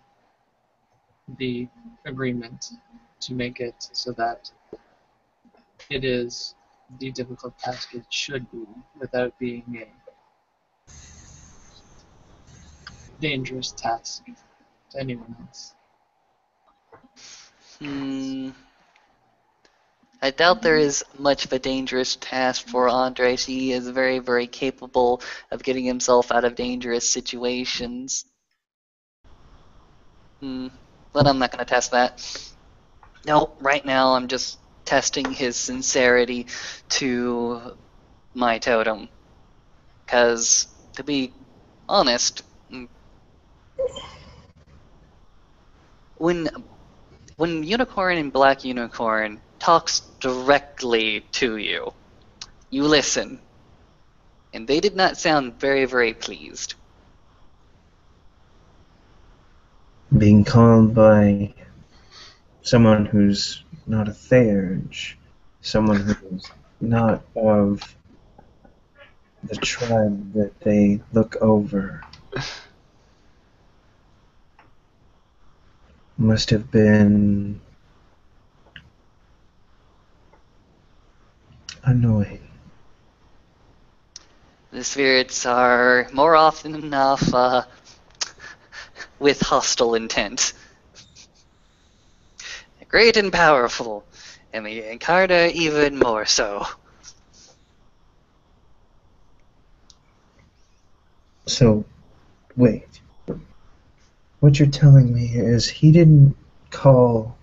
Speaker 3: the agreement to make it so that it is the difficult task it should be without being a dangerous task to anyone else.
Speaker 2: I doubt there is much of a dangerous task for Andrei. He is very, very capable of getting himself out of dangerous situations. But I'm not going to test that. No, right now I'm just testing his sincerity to my totem. Because, to be honest, when Unicorn and Black Unicorn talks directly to you, you listen. And they did not sound very, very pleased.
Speaker 1: Being called by someone who's not a Theurge, someone who's not of the tribe that they look over, must have been annoying.
Speaker 2: The spirits are more often enough with hostile intent. Great and powerful, and the Incarna even more so.
Speaker 1: So, wait. What you're telling me is he didn't call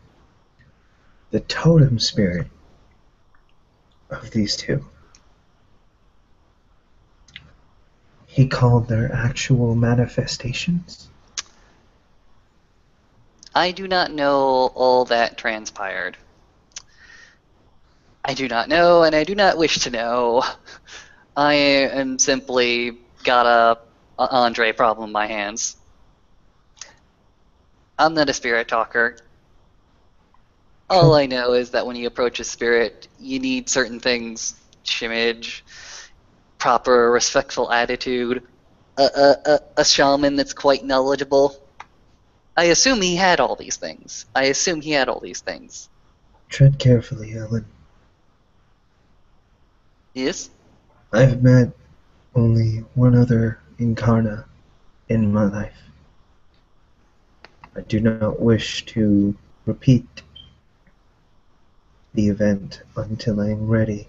Speaker 1: the totem spirit of these two. He called their actual manifestations?
Speaker 2: I do not know all that transpired. I do not know, and I do not wish to know. I am simply got a Andrei problem in my hands. I'm not a spirit talker. All I know is that when you approach a spirit, you need certain things: shimage, proper respectful attitude, a shaman that's quite knowledgeable. I assume he had all these things.
Speaker 1: Tread carefully, Ellen.
Speaker 2: Yes?
Speaker 1: I've met only one other Incarna in my life. I do not wish to repeat the event until I am ready.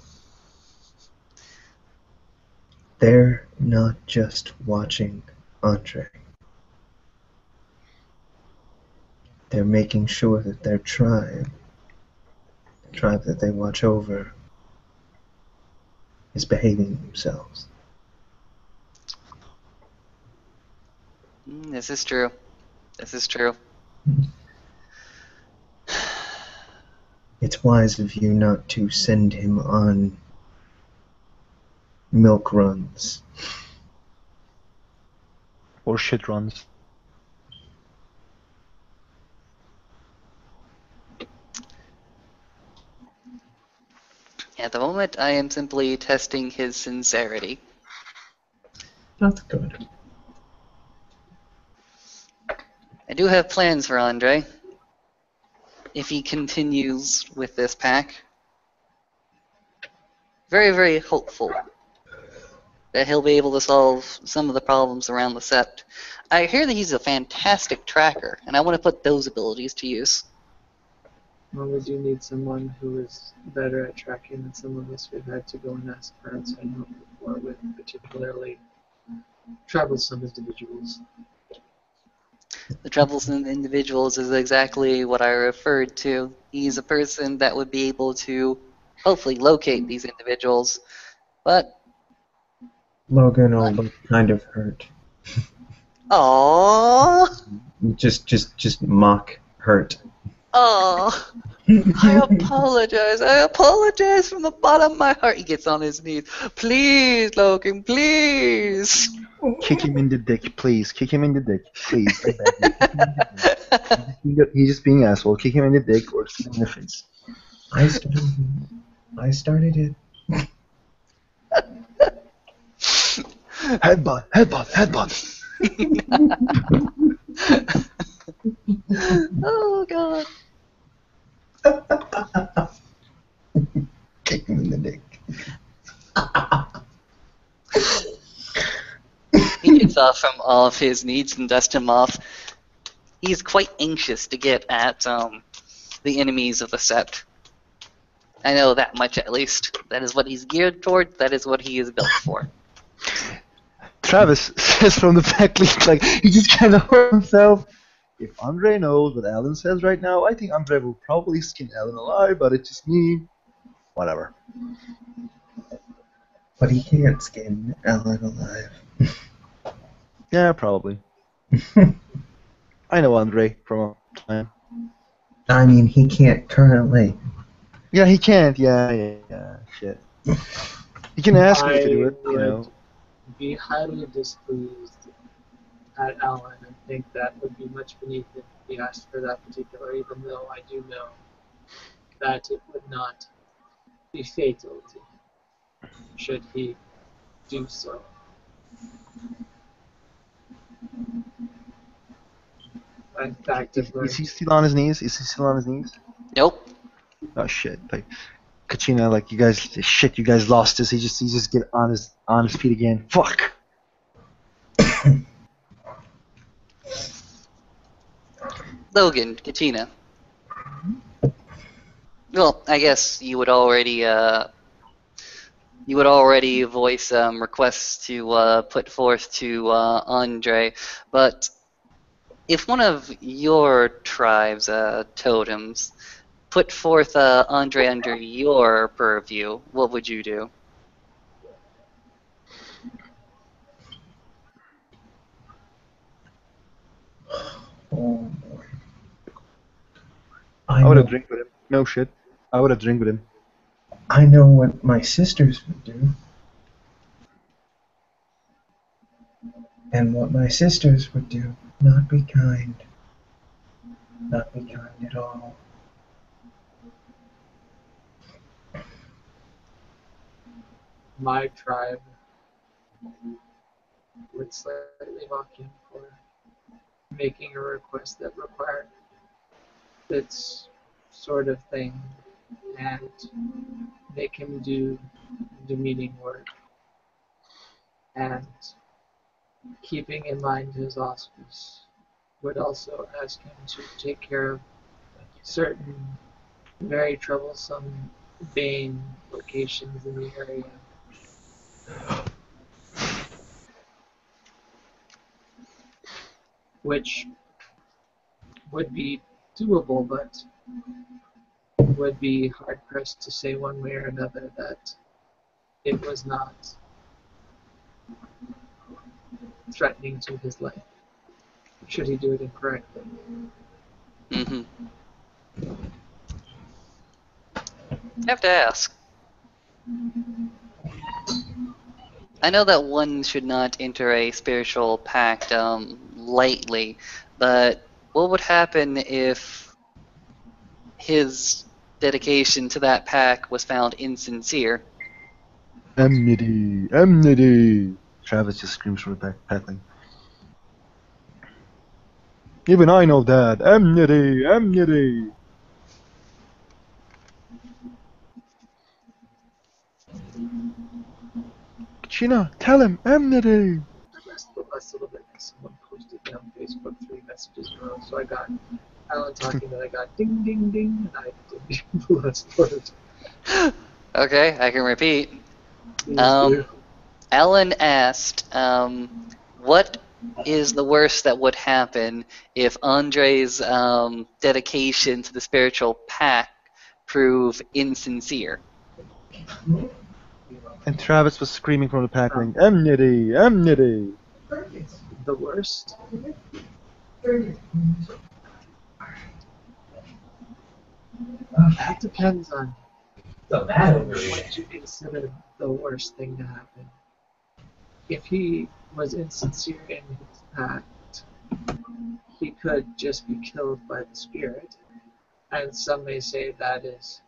Speaker 1: They're not just watching Andrei. They're making sure that their tribe, the tribe that they watch over, is behaving themselves.
Speaker 2: This is true.
Speaker 1: It's wise of you not to send him on milk runs.
Speaker 6: Or shit runs.
Speaker 2: At the moment, I am simply testing his sincerity.
Speaker 1: That's good.
Speaker 2: I do have plans for Andrei. If he continues with this pack, very, very hopeful that he'll be able to solve some of the problems around the sept. I hear that he's a fantastic tracker, and I want to put those abilities to use.
Speaker 3: Well, we do need someone who is better at tracking than some of us. We've had to go and ask for outside help before with particularly troublesome individuals.
Speaker 2: The troublesome individuals is exactly what I referred to. He's a person that would be able to hopefully locate these individuals, but
Speaker 1: Logan will look kind of hurt.
Speaker 2: aww,
Speaker 1: Just mock hurt.
Speaker 2: oh, I apologize from the bottom of my heart. He gets on his knees. Please, Logan, please.
Speaker 6: Kick him in the dick, please. Kick him in the dick, please. I beg you. Kick him in the dick. He's just being an asshole. Kick him in the dick or kick him in the face.
Speaker 1: I started it.
Speaker 6: Headbutt, headbutt, headbutt.
Speaker 2: Oh god.
Speaker 1: Kick him in the dick.
Speaker 2: He gets off from all of his needs and dust him off. He's quite anxious to get at the enemies of the Sept. I know that much at least. That is what he's geared toward. That is what he is built for.
Speaker 6: Travis says from the back, like he just kind of hurt himself. If Andrei knows what Alan says right now, I think Andrei will probably skin Alan alive, but it's just me. Whatever.
Speaker 1: But he can't skin Ellen alive.
Speaker 6: Yeah, probably. I know Andrei from a time.
Speaker 1: I mean, he can't currently.
Speaker 6: Yeah, he can't. Yeah, shit. You can ask me to do it, you know.
Speaker 3: Be highly displeased at Alan and think that would be much beneath him if he asked for that particular, even though I do know that it would not be fatal to him should he do so. In fact,
Speaker 6: Is he still on his knees? Is he still on his knees?
Speaker 2: Nope.
Speaker 6: Oh shit! Like, Kachina, like you guys lost this. He just get on his feet again. Fuck.
Speaker 2: Logan, Katina. Well, I guess you would already voice requests to put forth to Andrei, but if one of your tribe's totems put forth Andrei under your purview, what would you do?
Speaker 1: Oh boy.
Speaker 6: I would have drink with him. No shit. I would have drink with him.
Speaker 1: I know what my sisters would do. And what my sisters would do. Not be kind. Not be kind at all.
Speaker 3: My tribe would slightly mock him for making a request that required this sort of thing and make him do demeaning work. And keeping in mind his auspice, would also ask him to take care of certain very troublesome Bane locations in the area. Which would be doable, but would be hard-pressed to say one way or another that it was not threatening to his life, should he do it incorrectly.
Speaker 2: Mm-hmm. I have to ask. I know that one should not enter a spiritual pact lightly, but what would happen if his dedication to that pact was found insincere?
Speaker 6: Enmity, enmity. Travis just screams from the back, paddling. Even I know that. Enmity, enmity. China, tell him, enmity.
Speaker 3: I messed the last little bit because someone posted down Facebook 3 messages in a row. So I got Alan talking, then I got ding ding ding, and I Bloodsport.
Speaker 2: Okay, I can repeat.
Speaker 3: Please
Speaker 2: Um,
Speaker 3: do.
Speaker 2: Alan asked, what is the worst that would happen if Andrei's dedication to the spiritual path prove insincere?
Speaker 6: And Travis was screaming from the pack, like, "Amnity! Amnity!"
Speaker 3: The worst? It depends on what you consider the worst thing to happen. If he was insincere in his act, he could just be killed by the spirit, and some may say that is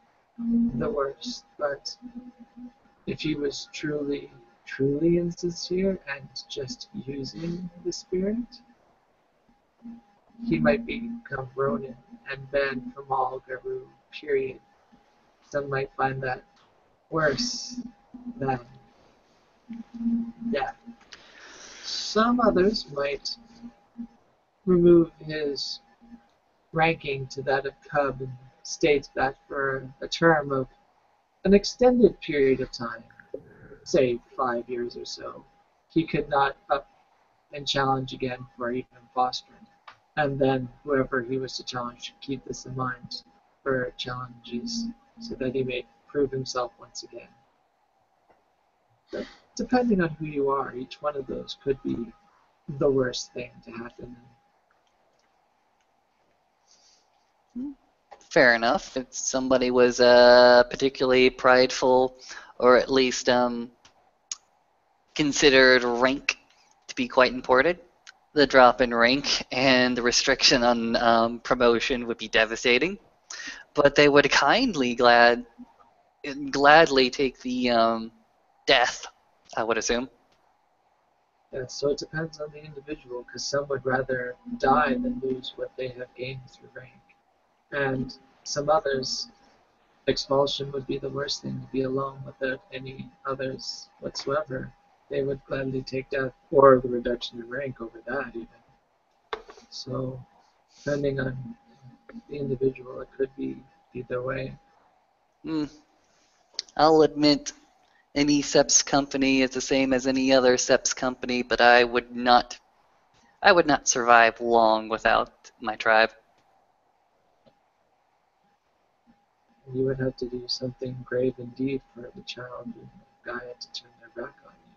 Speaker 3: the worst. But if he was truly, truly insincere and just using the spirit, he might become Ronin and banned from all Garu, period. Some might find that worse than death. Some others might remove his ranking to that of Cub and state that for a term of an extended period of time, say 5 years or so, he could not up and challenge again for even fostering. And then whoever he was to challenge should keep this in mind for challenges so that he may prove himself once again. But depending on who you are, each one of those could be the worst thing to happen.
Speaker 2: Fair enough. If somebody was particularly prideful, or at least considered rank to be quite important, the drop in rank and the restriction on promotion would be devastating. But they would gladly take the death, I would assume.
Speaker 3: Yeah, so it depends on the individual, because some would rather die than lose what they have gained through rank. And some others, expulsion would be the worst thing, to be alone without any others whatsoever. They would gladly take death, or the reduction in rank over that even. So, depending on the individual, it could be either way.
Speaker 2: I'll admit any SEPS company is the same as any other SEPS company, but I would not survive long without my tribe.
Speaker 3: You would have to do something grave indeed for the Child of Gaia to turn their back on you.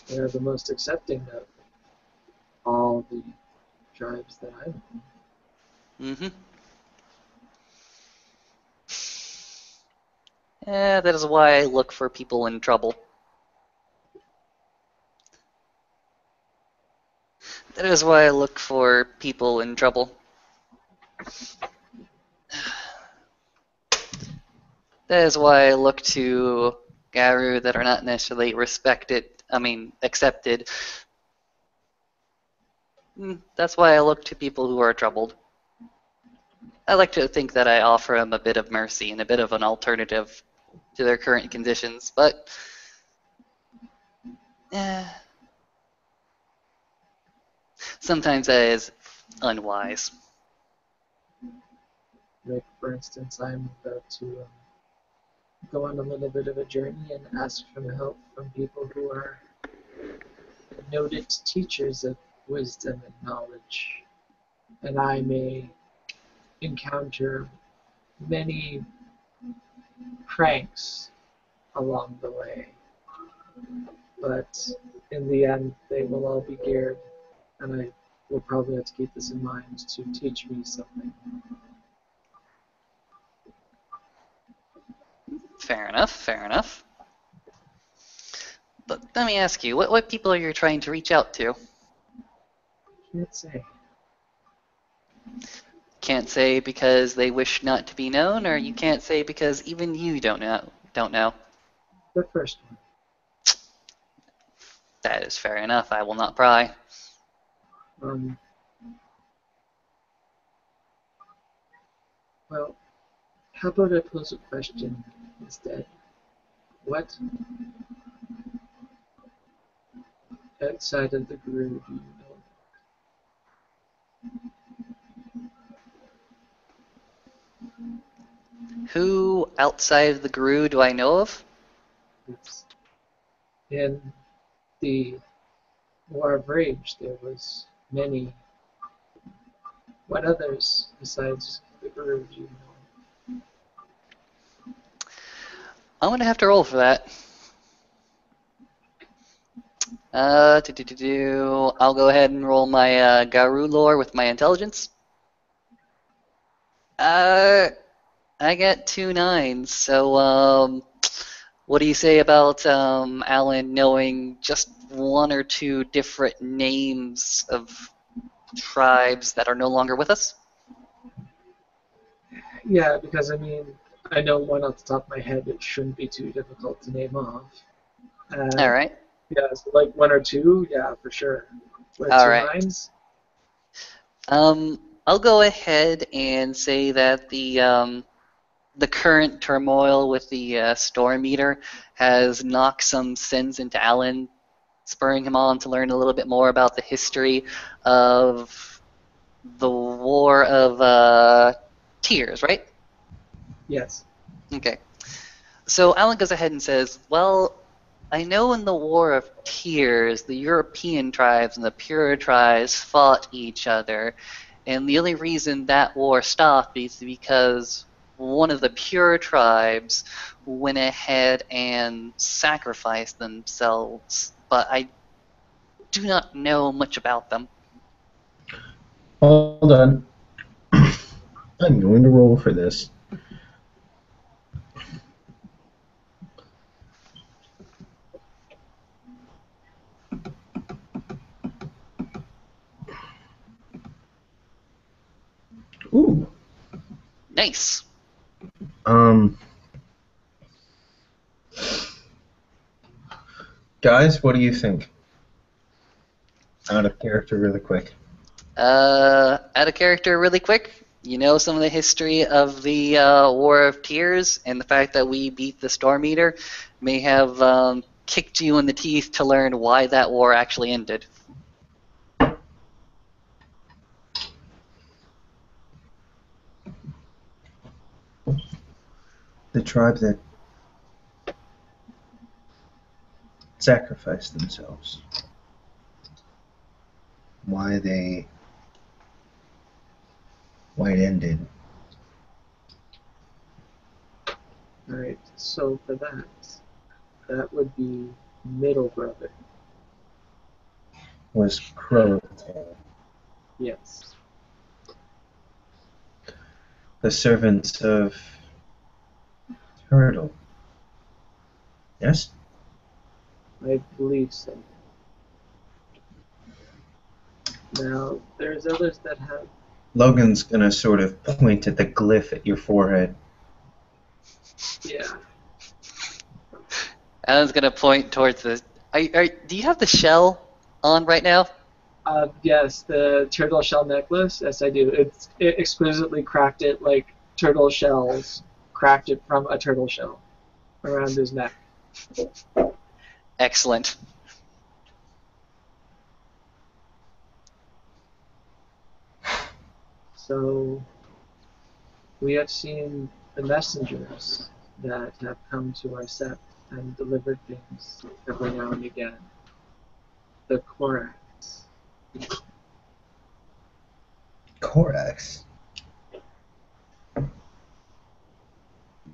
Speaker 3: They are the most accepting of all the tribes that I know.
Speaker 2: Mm-hmm. Yeah, that is why I look for people in trouble. That is why I look for people in trouble. That is why I look to Garu that are not necessarily accepted. That's why I look to people who are troubled. I like to think that I offer them a bit of mercy and a bit of an alternative to their current conditions, but sometimes that is unwise.
Speaker 3: Like, for instance, I'm about to go on a little bit of a journey and ask for help from people who are noted teachers of wisdom and knowledge. And I may encounter many pranks along the way. But in the end, they will all be geared, and I will probably have to keep this in mind, to teach me something.
Speaker 2: Fair enough, fair enough. But let me ask you, what people are you trying to reach out to?
Speaker 3: Can't say.
Speaker 2: Can't say because they wish not to be known, or you can't say because even you don't know?
Speaker 3: The first one.
Speaker 2: That is fair enough. I will not pry.
Speaker 3: Well, how about I pose a question instead? What outside of the guru do you know?
Speaker 2: Who outside of the Gru do I know of?
Speaker 3: It's in the War of Rage, there was many. What others besides the Guru do you know?
Speaker 2: I'm gonna have to roll for that. I'll go ahead and roll my Garu lore with my intelligence. I got 2 9s, so what do you say about Alan knowing just 1 or 2 different names of tribes that are no longer with us?
Speaker 3: Yeah, because I mean, I know one off the top of my head. It shouldn't be too difficult to name off.
Speaker 2: All right.
Speaker 3: Yeah, so like 1 or 2, yeah, for sure. With
Speaker 2: All
Speaker 3: 2
Speaker 2: right.
Speaker 3: 9s.
Speaker 2: I'll go ahead and say that the current turmoil with the storm meter has knocked some sense into Alan, spurring him on to learn a little bit more about the history of the War of Tears, right?
Speaker 3: Yes.
Speaker 2: Okay. So Alan goes ahead and says, well, I know in the War of Tears, the European tribes and the Pure tribes fought each other, and the only reason that war stopped is because one of the Pure tribes went ahead and sacrificed themselves, but I do not know much about them.
Speaker 1: Hold on. I'm going to roll for this. Ooh.
Speaker 2: Nice.
Speaker 1: Guys, what do you think? Out of character really quick.
Speaker 2: Out of character really quick, you know some of the history of the War of Tears, and the fact that we beat the Storm Eater may have kicked you in the teeth to learn why that war actually ended.
Speaker 1: The tribe that sacrificed themselves. Why it ended.
Speaker 3: Alright, so for that would be middle brother.
Speaker 1: Was Crow.
Speaker 3: Yes.
Speaker 1: The servants of Turtle. Yes?
Speaker 3: I believe so. Now, there's others that have.
Speaker 1: Logan's gonna sort of point at the glyph at your forehead.
Speaker 3: Yeah.
Speaker 2: Alan's gonna point towards the. Do you have the shell on right now?
Speaker 3: Yes, the turtle shell necklace. Yes, I do. It exquisitely cracked it like turtle shells cracked it from a turtle shell around his neck.
Speaker 2: Excellent.
Speaker 3: So we have seen the messengers that have come to our sept and delivered things every now and again. The Korax.
Speaker 1: Korax.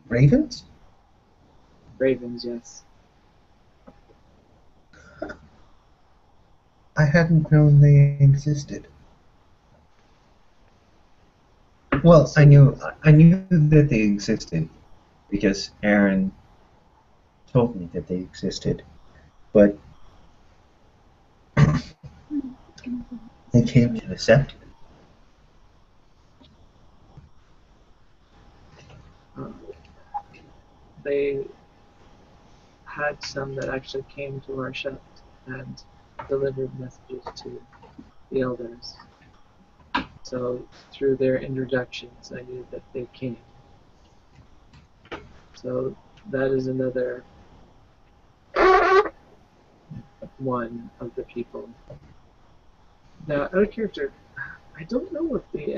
Speaker 1: Ravens?
Speaker 3: Ravens, yes.
Speaker 1: I hadn't known they existed. Well, I knew that they existed because Aaron told me that they existed, but they came to the sept.
Speaker 3: They had some that actually came to our sept and delivered messages to the elders. So through their introductions, I knew that they came. So that is another one of the people. Now, out of character, I don't know if the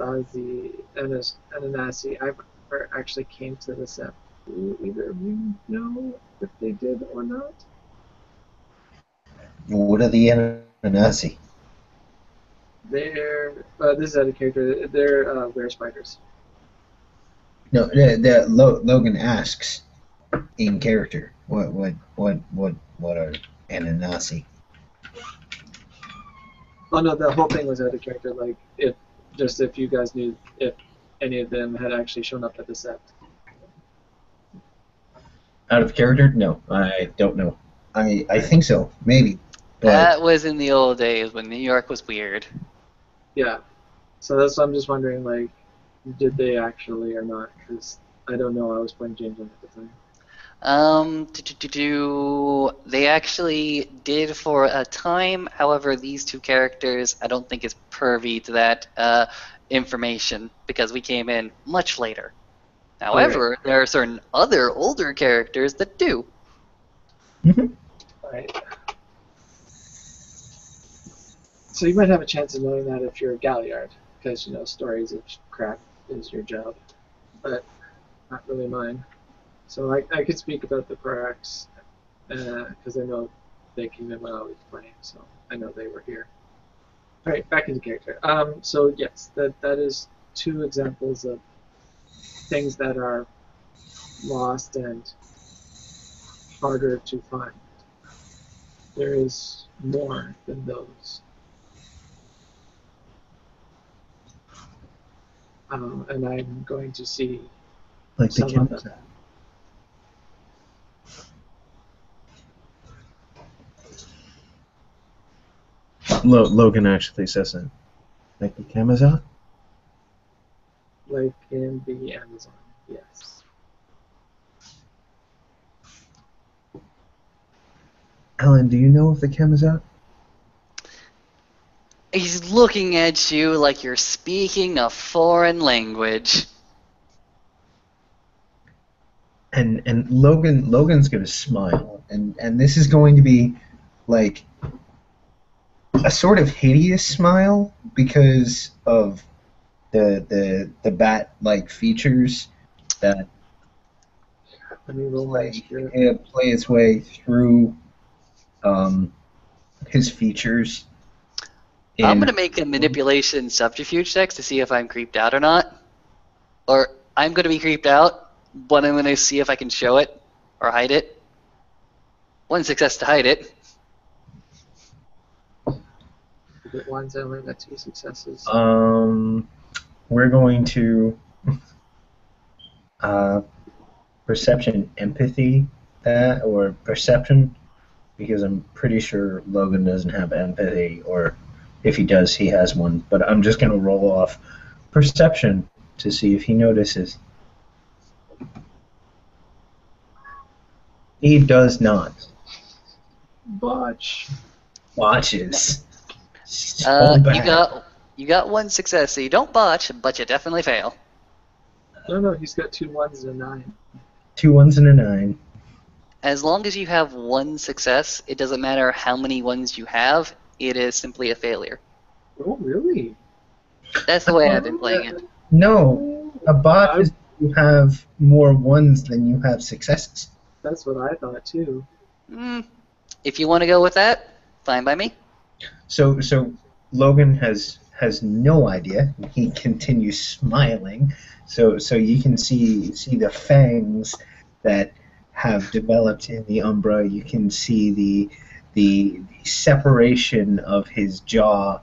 Speaker 3: Ananasi, or actually came to the sept. Do either of you know if they did or not?
Speaker 1: What are the Anunnaki?
Speaker 3: They're this is out of character. They're bear spiders.
Speaker 1: No, Logan asks in character. What are Anunnaki?
Speaker 3: Oh no, the whole thing was out of character. Like if you guys knew if any of them had actually shown up at the sept.
Speaker 1: Out of character? No, I don't know. I think so, maybe. But
Speaker 2: That was in the old days when New York was weird.
Speaker 3: Yeah. So that's I'm just wondering, like, did they actually or not? Because I don't know. I was playing James at the time.
Speaker 2: They actually did for a time. However, these two characters, I don't think is privy to that information because we came in much later. However, there are certain other older characters that do.
Speaker 3: Right. So you might have a chance of knowing that if you're a Galliard, because stories of crap is your job, but not really mine. So I could speak about the Parax because I know they came in when I was playing, so I know they were here. All right, back into character. So yes, that is two examples of things that are lost and harder to find. There is more than those. And I'm going to see
Speaker 1: like the
Speaker 3: some of them.
Speaker 1: Logan actually says it. Like the Amazon?
Speaker 3: Like in the Amazon, yes.
Speaker 1: Alan, do you know of the Amazon?
Speaker 2: He's looking at you like you're speaking a foreign language.
Speaker 1: And Logan's gonna smile, and this is going to be like a sort of hideous smile because of the bat-like features that
Speaker 3: Let me roll my spirit.
Speaker 1: play its way through his features.
Speaker 2: I'm going to make a manipulation subterfuge check to see if I'm creeped out or not. Or I'm going to be creeped out, but I'm going to see if I can show it or hide it. One success to hide it.
Speaker 3: You get ones, I only got 2 successes.
Speaker 1: We're going to perception empathy that, or perception, because I'm pretty sure Logan doesn't have empathy, or if he does, he has one. But I'm just going to roll off perception to see if he notices. He does not.
Speaker 3: Botch.
Speaker 1: Watches. So bad.
Speaker 2: You got one success, so you don't botch, but you definitely fail.
Speaker 3: No, he's got 2 1s and a 9.
Speaker 1: 2 1s and a 9.
Speaker 2: As long as you have one success, it doesn't matter how many ones you have, it is simply a failure.
Speaker 3: Oh, really?
Speaker 2: That's the way I've been playing it.
Speaker 1: No, a bot is you have more 1s than you have successes.
Speaker 3: That's what I thought, too.
Speaker 2: If you want to go with that, fine by me.
Speaker 1: So Logan has no idea. He continues smiling. So you can see the fangs that have developed in the Umbra. You can see the separation of his jaw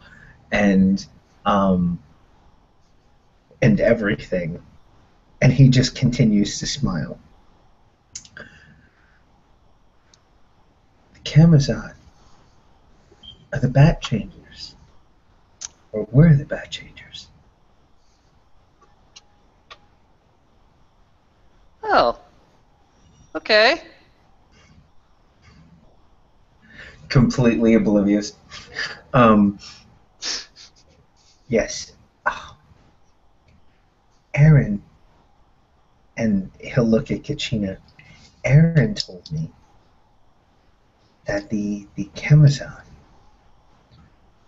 Speaker 1: and everything. And he just continues to smile. The Camazon are the Bat Changers. Or were the Bat Changers?
Speaker 2: Oh. Okay.
Speaker 1: Completely oblivious. Yes. Oh. Aaron, and he'll look at Kachina. Aaron told me that the Camazon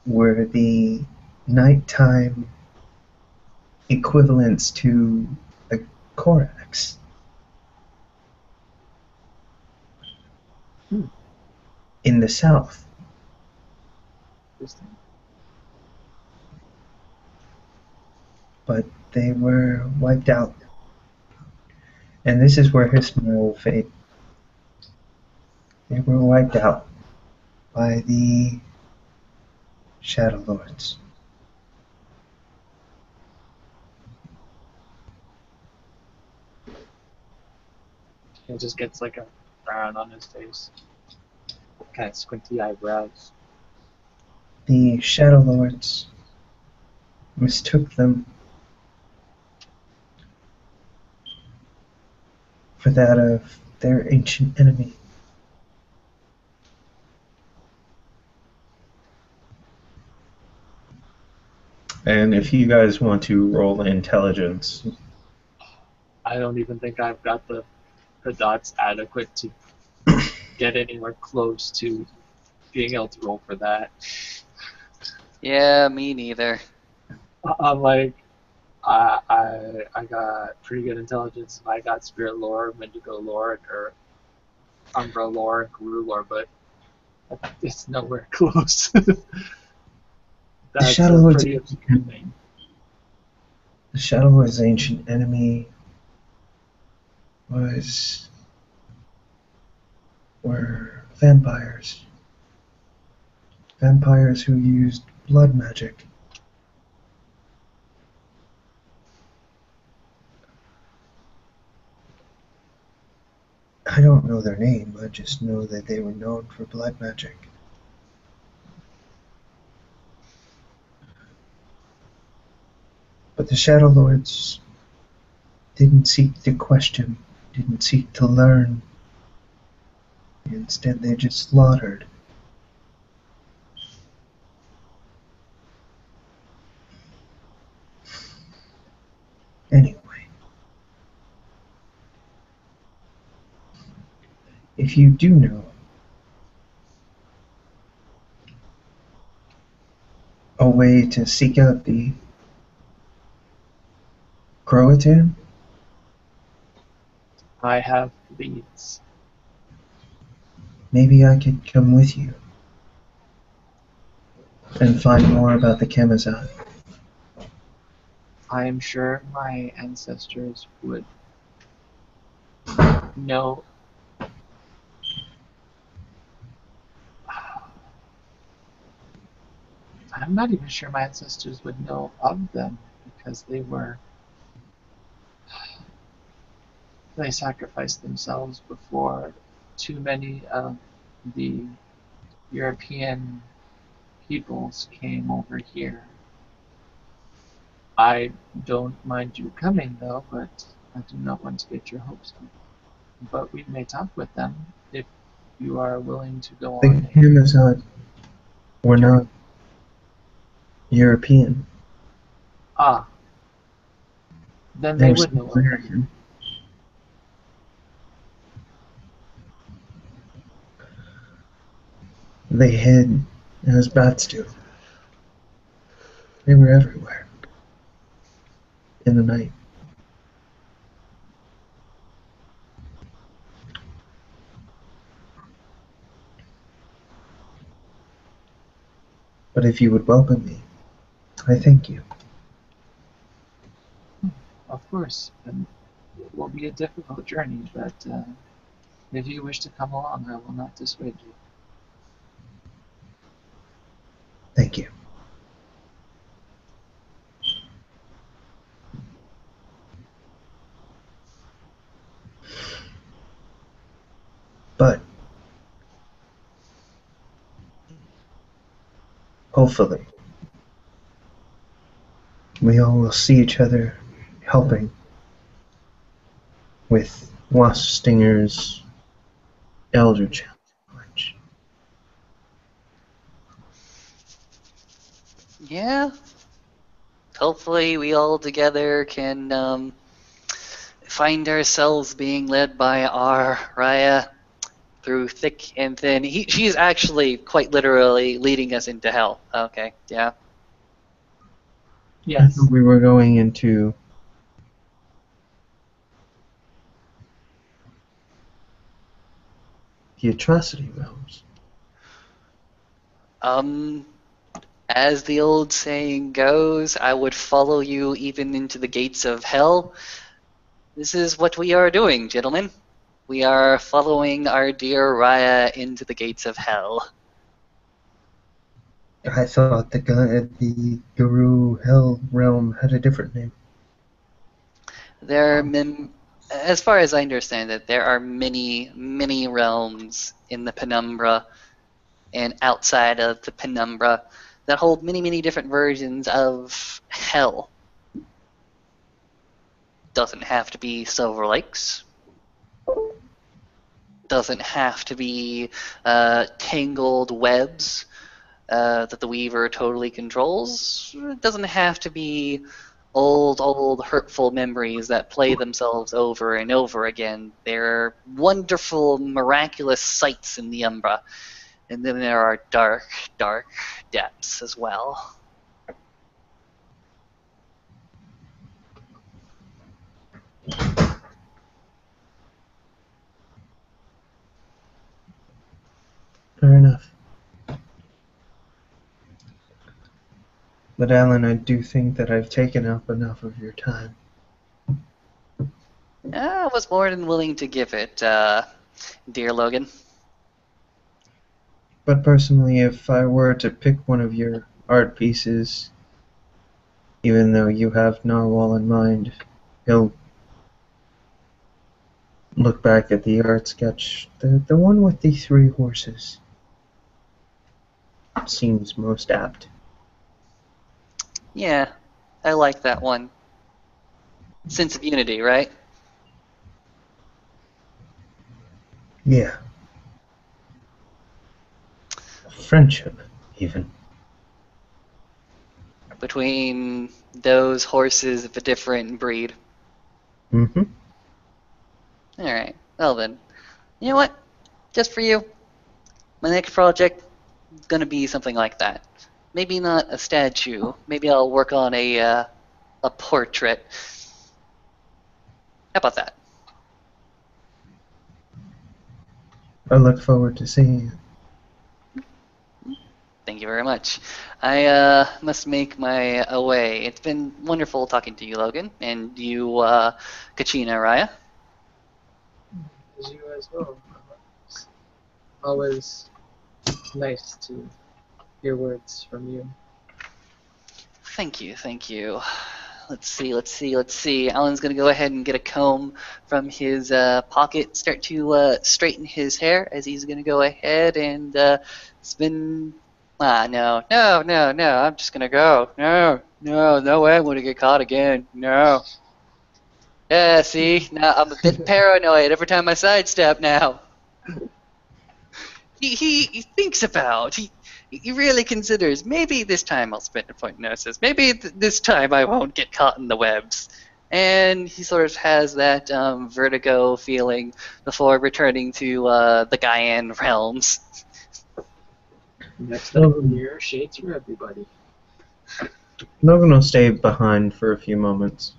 Speaker 1: were the nighttime equivalents to Korax. In the south.
Speaker 3: Interesting.
Speaker 1: But they were wiped out. And this is where his smile will fade. They were wiped out by the Shadow Lords.
Speaker 3: He just gets like a frown on his face. Kind of squinty eyebrows.
Speaker 1: The Shadow Lords mistook them for that of their ancient enemy. And if you guys want to roll intelligence,
Speaker 3: I don't even think I've got the dots adequate to get anywhere close to being able to roll for that.
Speaker 2: Yeah, me neither.
Speaker 3: I'm like, I got pretty good intelligence. I got spirit lore, Wendigo lore, or Umbra lore, and Guru lore, but it's nowhere close. That's
Speaker 1: Shadow
Speaker 3: a
Speaker 1: Lord's
Speaker 3: pretty obscure thing.
Speaker 1: the Shadow Lord's ancient enemy were vampires. Vampires who used blood magic. I don't know their name, I just know that they were known for blood magic. But the Shadow Lords didn't seek to question, didn't seek to learn. Instead, they just slaughtered. Anyway, if you do know a way to seek out the Croatan,
Speaker 3: I have leads.
Speaker 1: maybe I could come with you and find more about the Kamazat.
Speaker 3: I am sure my ancestors would know. I'm not even sure my ancestors would know of them because they sacrificed themselves before too many of the European peoples came over here. I don't mind you coming though, but I do not want to get your hopes up. But we may talk with them if you are willing to go
Speaker 1: The
Speaker 3: on.
Speaker 1: Kamazat were not European.
Speaker 3: Ah, then
Speaker 1: They
Speaker 3: they
Speaker 1: were
Speaker 3: would know
Speaker 1: South
Speaker 3: of them.
Speaker 1: American. They hid as bats do. They were everywhere in the night. But if you would welcome me, I thank you.
Speaker 3: Of course, and it will be a difficult journey, but if you wish to come along, I will not dissuade you.
Speaker 1: Thank you. But hopefully, we all will see each other helping with Wasp Stinger's Elder Challenge.
Speaker 2: Yeah. Hopefully, we all together can find ourselves being led by our Raya through thick and thin. She's actually quite literally leading us into hell. Okay, yeah.
Speaker 1: I
Speaker 3: Yes.
Speaker 1: thought we were going into the atrocity realms.
Speaker 2: As the old saying goes, I would follow you even into the gates of hell. This is what we are doing, gentlemen. We are following our dear Raya into the gates of hell.
Speaker 1: I thought the Guru Hell realm had a different name.
Speaker 2: As far as I understand it, there are many, many realms in the penumbra and outside of the penumbra that hold many, many different versions of hell. Doesn't have to be Silver Lakes. Doesn't have to be tangled webs that the Weaver totally controls. It doesn't have to be old, hurtful memories that play themselves over and over again. There are wonderful, miraculous sights in the Umbra. And then there are dark, dark depths as well.
Speaker 1: Fair enough. But Alan, I do think that I've taken up enough of your time.
Speaker 2: I was more than willing to give it, dear Logan.
Speaker 1: But personally, if I were to pick one of your art pieces, even though you have Narwhal in mind, he'll look back at the art sketch. The one with the 3 horses seems most apt.
Speaker 2: Yeah, I like that one. Sense of unity, right?
Speaker 1: Yeah. Friendship, even.
Speaker 2: Between those horses of a different breed.
Speaker 1: Mm-hmm.
Speaker 2: Alright, well then. You know what? Just for you, my next project is going to be something like that. Maybe not a statue. Maybe I'll work on a portrait. How about that?
Speaker 1: I look forward to seeing it.
Speaker 2: Thank you very much. I must make my way. It's been wonderful talking to you, Logan, and you, Kachina Raya.
Speaker 3: As you as well. It's always nice to hear words from you.
Speaker 2: Thank you, thank you. Let's see. Alan's gonna go ahead and get a comb from his pocket, start to straighten his hair as he's gonna go ahead and spin. No. I'm just gonna go. No way. I'm gonna get caught again. No. Yeah, see, now I'm a bit paranoid every time I sidestep now. He thinks about. He really considers, maybe this time I'll spend a point gnosis. Maybe this time I won't get caught in the webs. And he sort of has that vertigo feeling before returning to the Gaian realms.
Speaker 3: Next up here, shades for everybody.
Speaker 1: Logan will stay behind for a few moments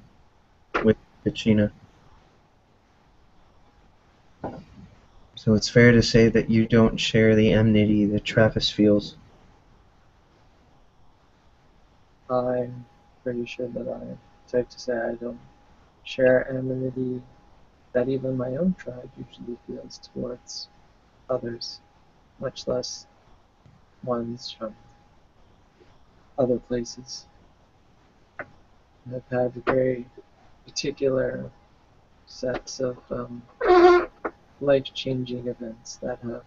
Speaker 1: with Kachina. So it's fair to say that you don't share the enmity that Travis feels.
Speaker 3: I'm pretty sure that I'm safe to say I don't share enmity that even my own tribe usually feels towards others, much less ones from other places. I've had very particular sets of life-changing events that have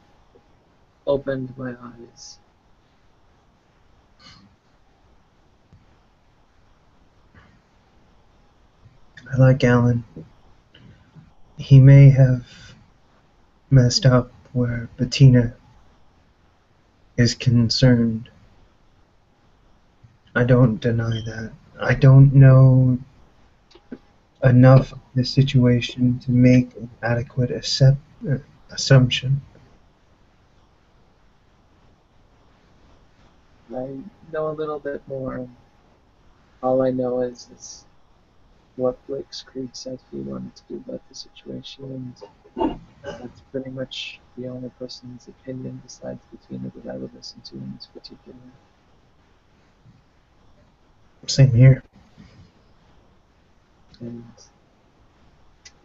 Speaker 3: opened my eyes.
Speaker 1: I like Alan. He may have messed up where Bettina is concerned. I don't deny that. I don't know enough of the situation to make an adequate assumption.
Speaker 3: I know a little bit more. All I know is what Blake's Creek said he wanted to do about the situation, and That's pretty much the only person's opinion besides Bettina that I would listen to in this particular.
Speaker 1: Same here.
Speaker 3: And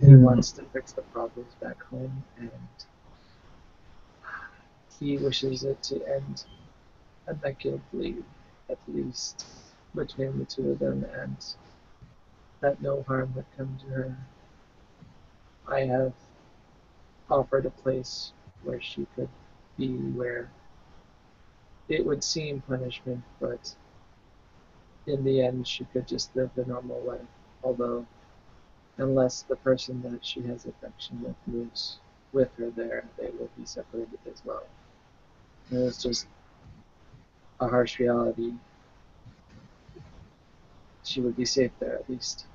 Speaker 3: he wants to fix the problems back home, and he wishes it to end amicably, at least between the two of them, and that no harm would come to her. I have offered a place where she could be, where it would seem punishment, but in the end she could just live the normal life, although unless the person that she has affection with moves with her there, they will be separated as well. And it's just a harsh reality. She would be safe there at least.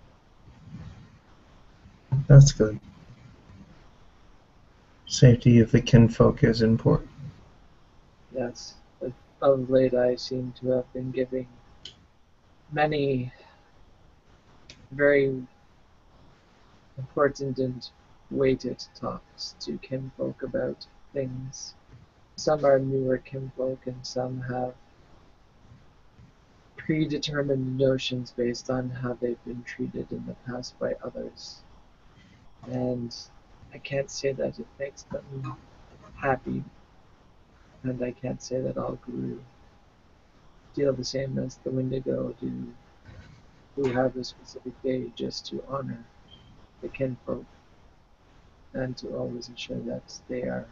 Speaker 1: That's good. Safety of the kinfolk is important.
Speaker 3: Yes. Of late I seem to have been giving many very important and weighted talks to kinfolk about things. Some are newer kinfolk and some have predetermined notions based on how they've been treated in the past by others. And I can't say that it makes them happy, and I can't say that all guru feel the same as the Wendigo do, who have a specific day just to honor the kinfolk and to always ensure that they are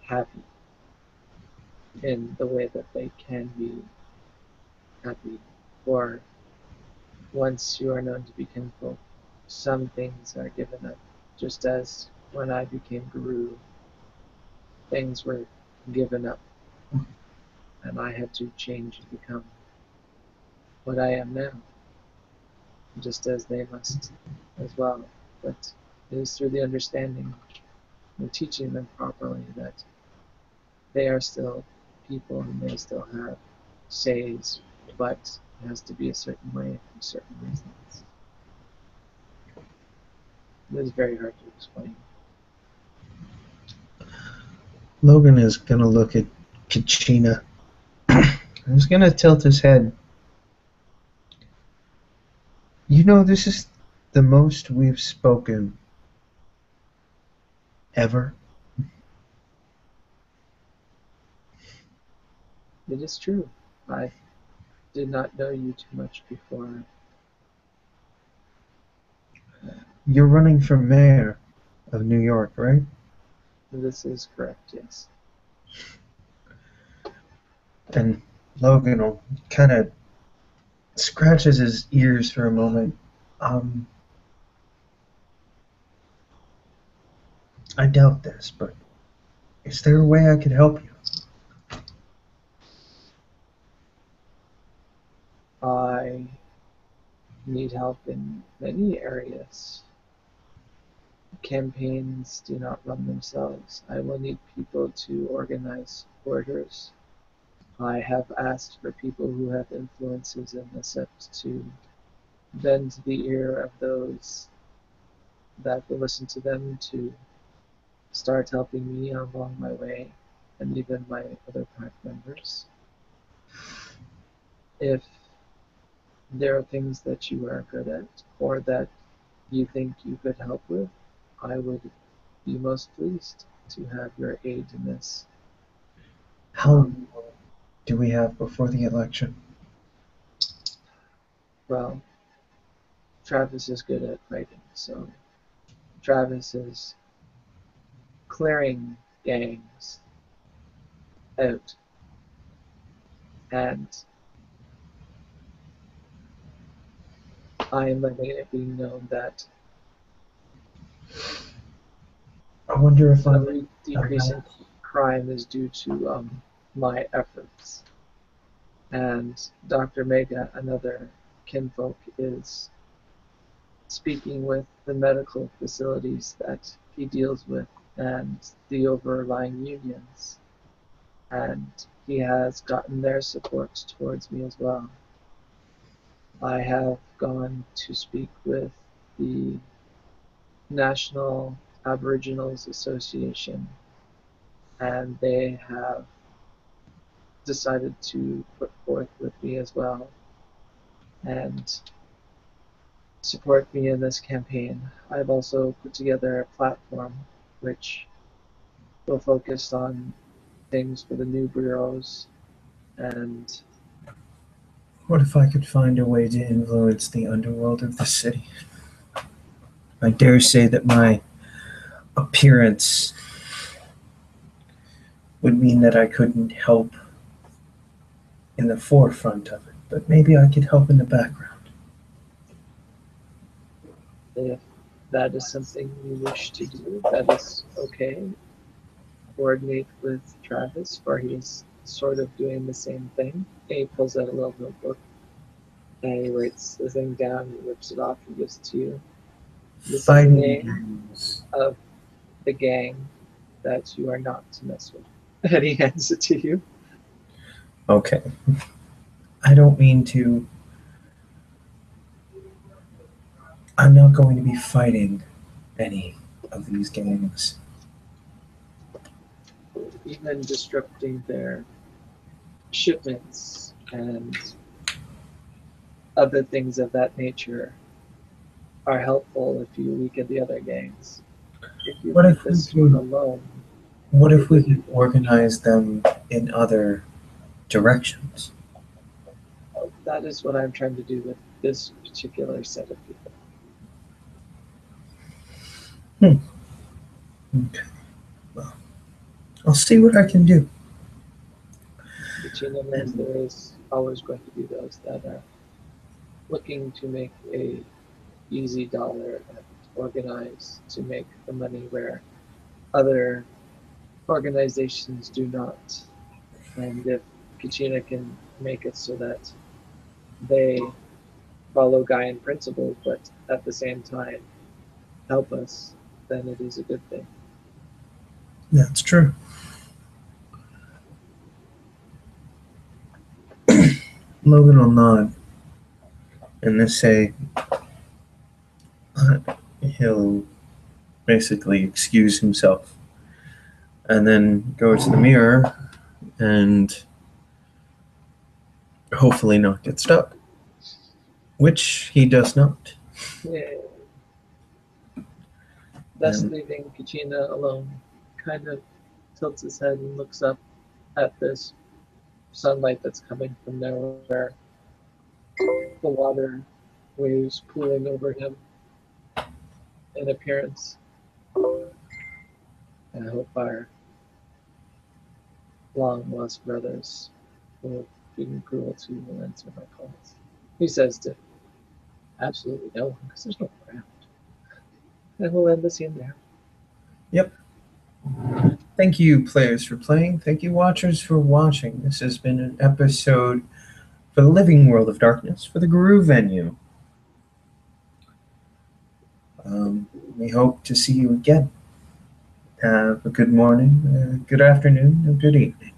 Speaker 3: happy in the way that they can be happy. For once you are known to be kinfolk, some things are given up, just as when I became guru, things were given up, and I had to change and become what I am now, just as they must as well. But it is through the understanding and teaching them properly that they are still people and they still have says, but it has to be a certain way for certain reasons. It is very hard to explain.
Speaker 1: Logan is gonna look at Kachina. He's gonna tilt his head. You know, this is the most we've spoken ever.
Speaker 3: It is true. I did not know you too much before.
Speaker 1: You're running for mayor of New York, right?
Speaker 3: This is correct, yes.
Speaker 1: And Logan will kind of scratches his ears for a moment. I doubt this, but is there a way I could help you?
Speaker 3: I need help in many areas. Campaigns do not run themselves. I will need people to organize orders. I have asked for people who have influences in the sept to bend the ear of those that will listen to them to start helping me along my way, and even my other pack members. If there are things that you are good at, or that you think you could help with, I would be most pleased to have your aid in this.
Speaker 1: How long do we have before the election?
Speaker 3: Well, Travis is good at fighting, so Travis is clearing gangs out, and I am letting it be known that
Speaker 1: I wonder if
Speaker 3: the decrease in crime is due to my efforts. And Dr. Mega, another kinfolk, is speaking with the medical facilities that he deals with and the overlying unions. And he has gotten their support towards me as well. I have gone to speak with the National Aboriginals Association, and they have decided to put forth with me as well and support me in this campaign. I've also put together a platform which will focus on things for the new bureaus and
Speaker 1: What if I could find a way to influence the underworld of the city? I dare say that my appearance would mean that I couldn't help in the forefront of it, but maybe I could help in the background.
Speaker 3: if that is something you wish to do, that is okay. Coordinate with Travis, for he's sort of doing the same thing. He pulls out a little notebook and he writes the thing down, he rips it off and gives it to you. This is the
Speaker 1: Fighting
Speaker 3: name
Speaker 1: games.
Speaker 3: of the gang that you are not to mess with. And he hands it to you.
Speaker 1: Okay. I don't mean to. I'm not going to be fighting any of these gangs.
Speaker 3: Even disrupting their shipments and other things of that nature are helpful if you weaken the other gangs. If you
Speaker 1: What
Speaker 3: leave
Speaker 1: if we
Speaker 3: this
Speaker 1: could-
Speaker 3: one alone,
Speaker 1: What if we could organize them in other directions?
Speaker 3: that is what I'm trying to do with this particular set of people.
Speaker 1: Okay. Well, I'll see what I can do.
Speaker 3: But you know, there is always going to be those that are looking to make a easy dollar and organize to make the money where other organizations do not. And if Kachina can make it so that they follow Gaian principles, but at the same time help us, then it is a good thing.
Speaker 1: That's true. Logan will nod and then say, he'll basically excuse himself and then go to the mirror and hopefully not get stuck, which he does not.
Speaker 3: Yeah. Thus
Speaker 1: And-
Speaker 3: leaving Kachina alone, kind of tilts his head and looks up at this sunlight that's coming from nowhere. The water waves pooling over him in appearance. And I hope our long lost brothers who have been cruelty will answer my calls. He says to absolutely no one, because there's no ground. And we'll end the scene there.
Speaker 1: Yep. Thank you, players, for playing. Thank you, watchers, for watching. This has been an episode for the Living World of Darkness for the Guru venue. We hope to see you again. Have a good morning, a good afternoon, and good evening.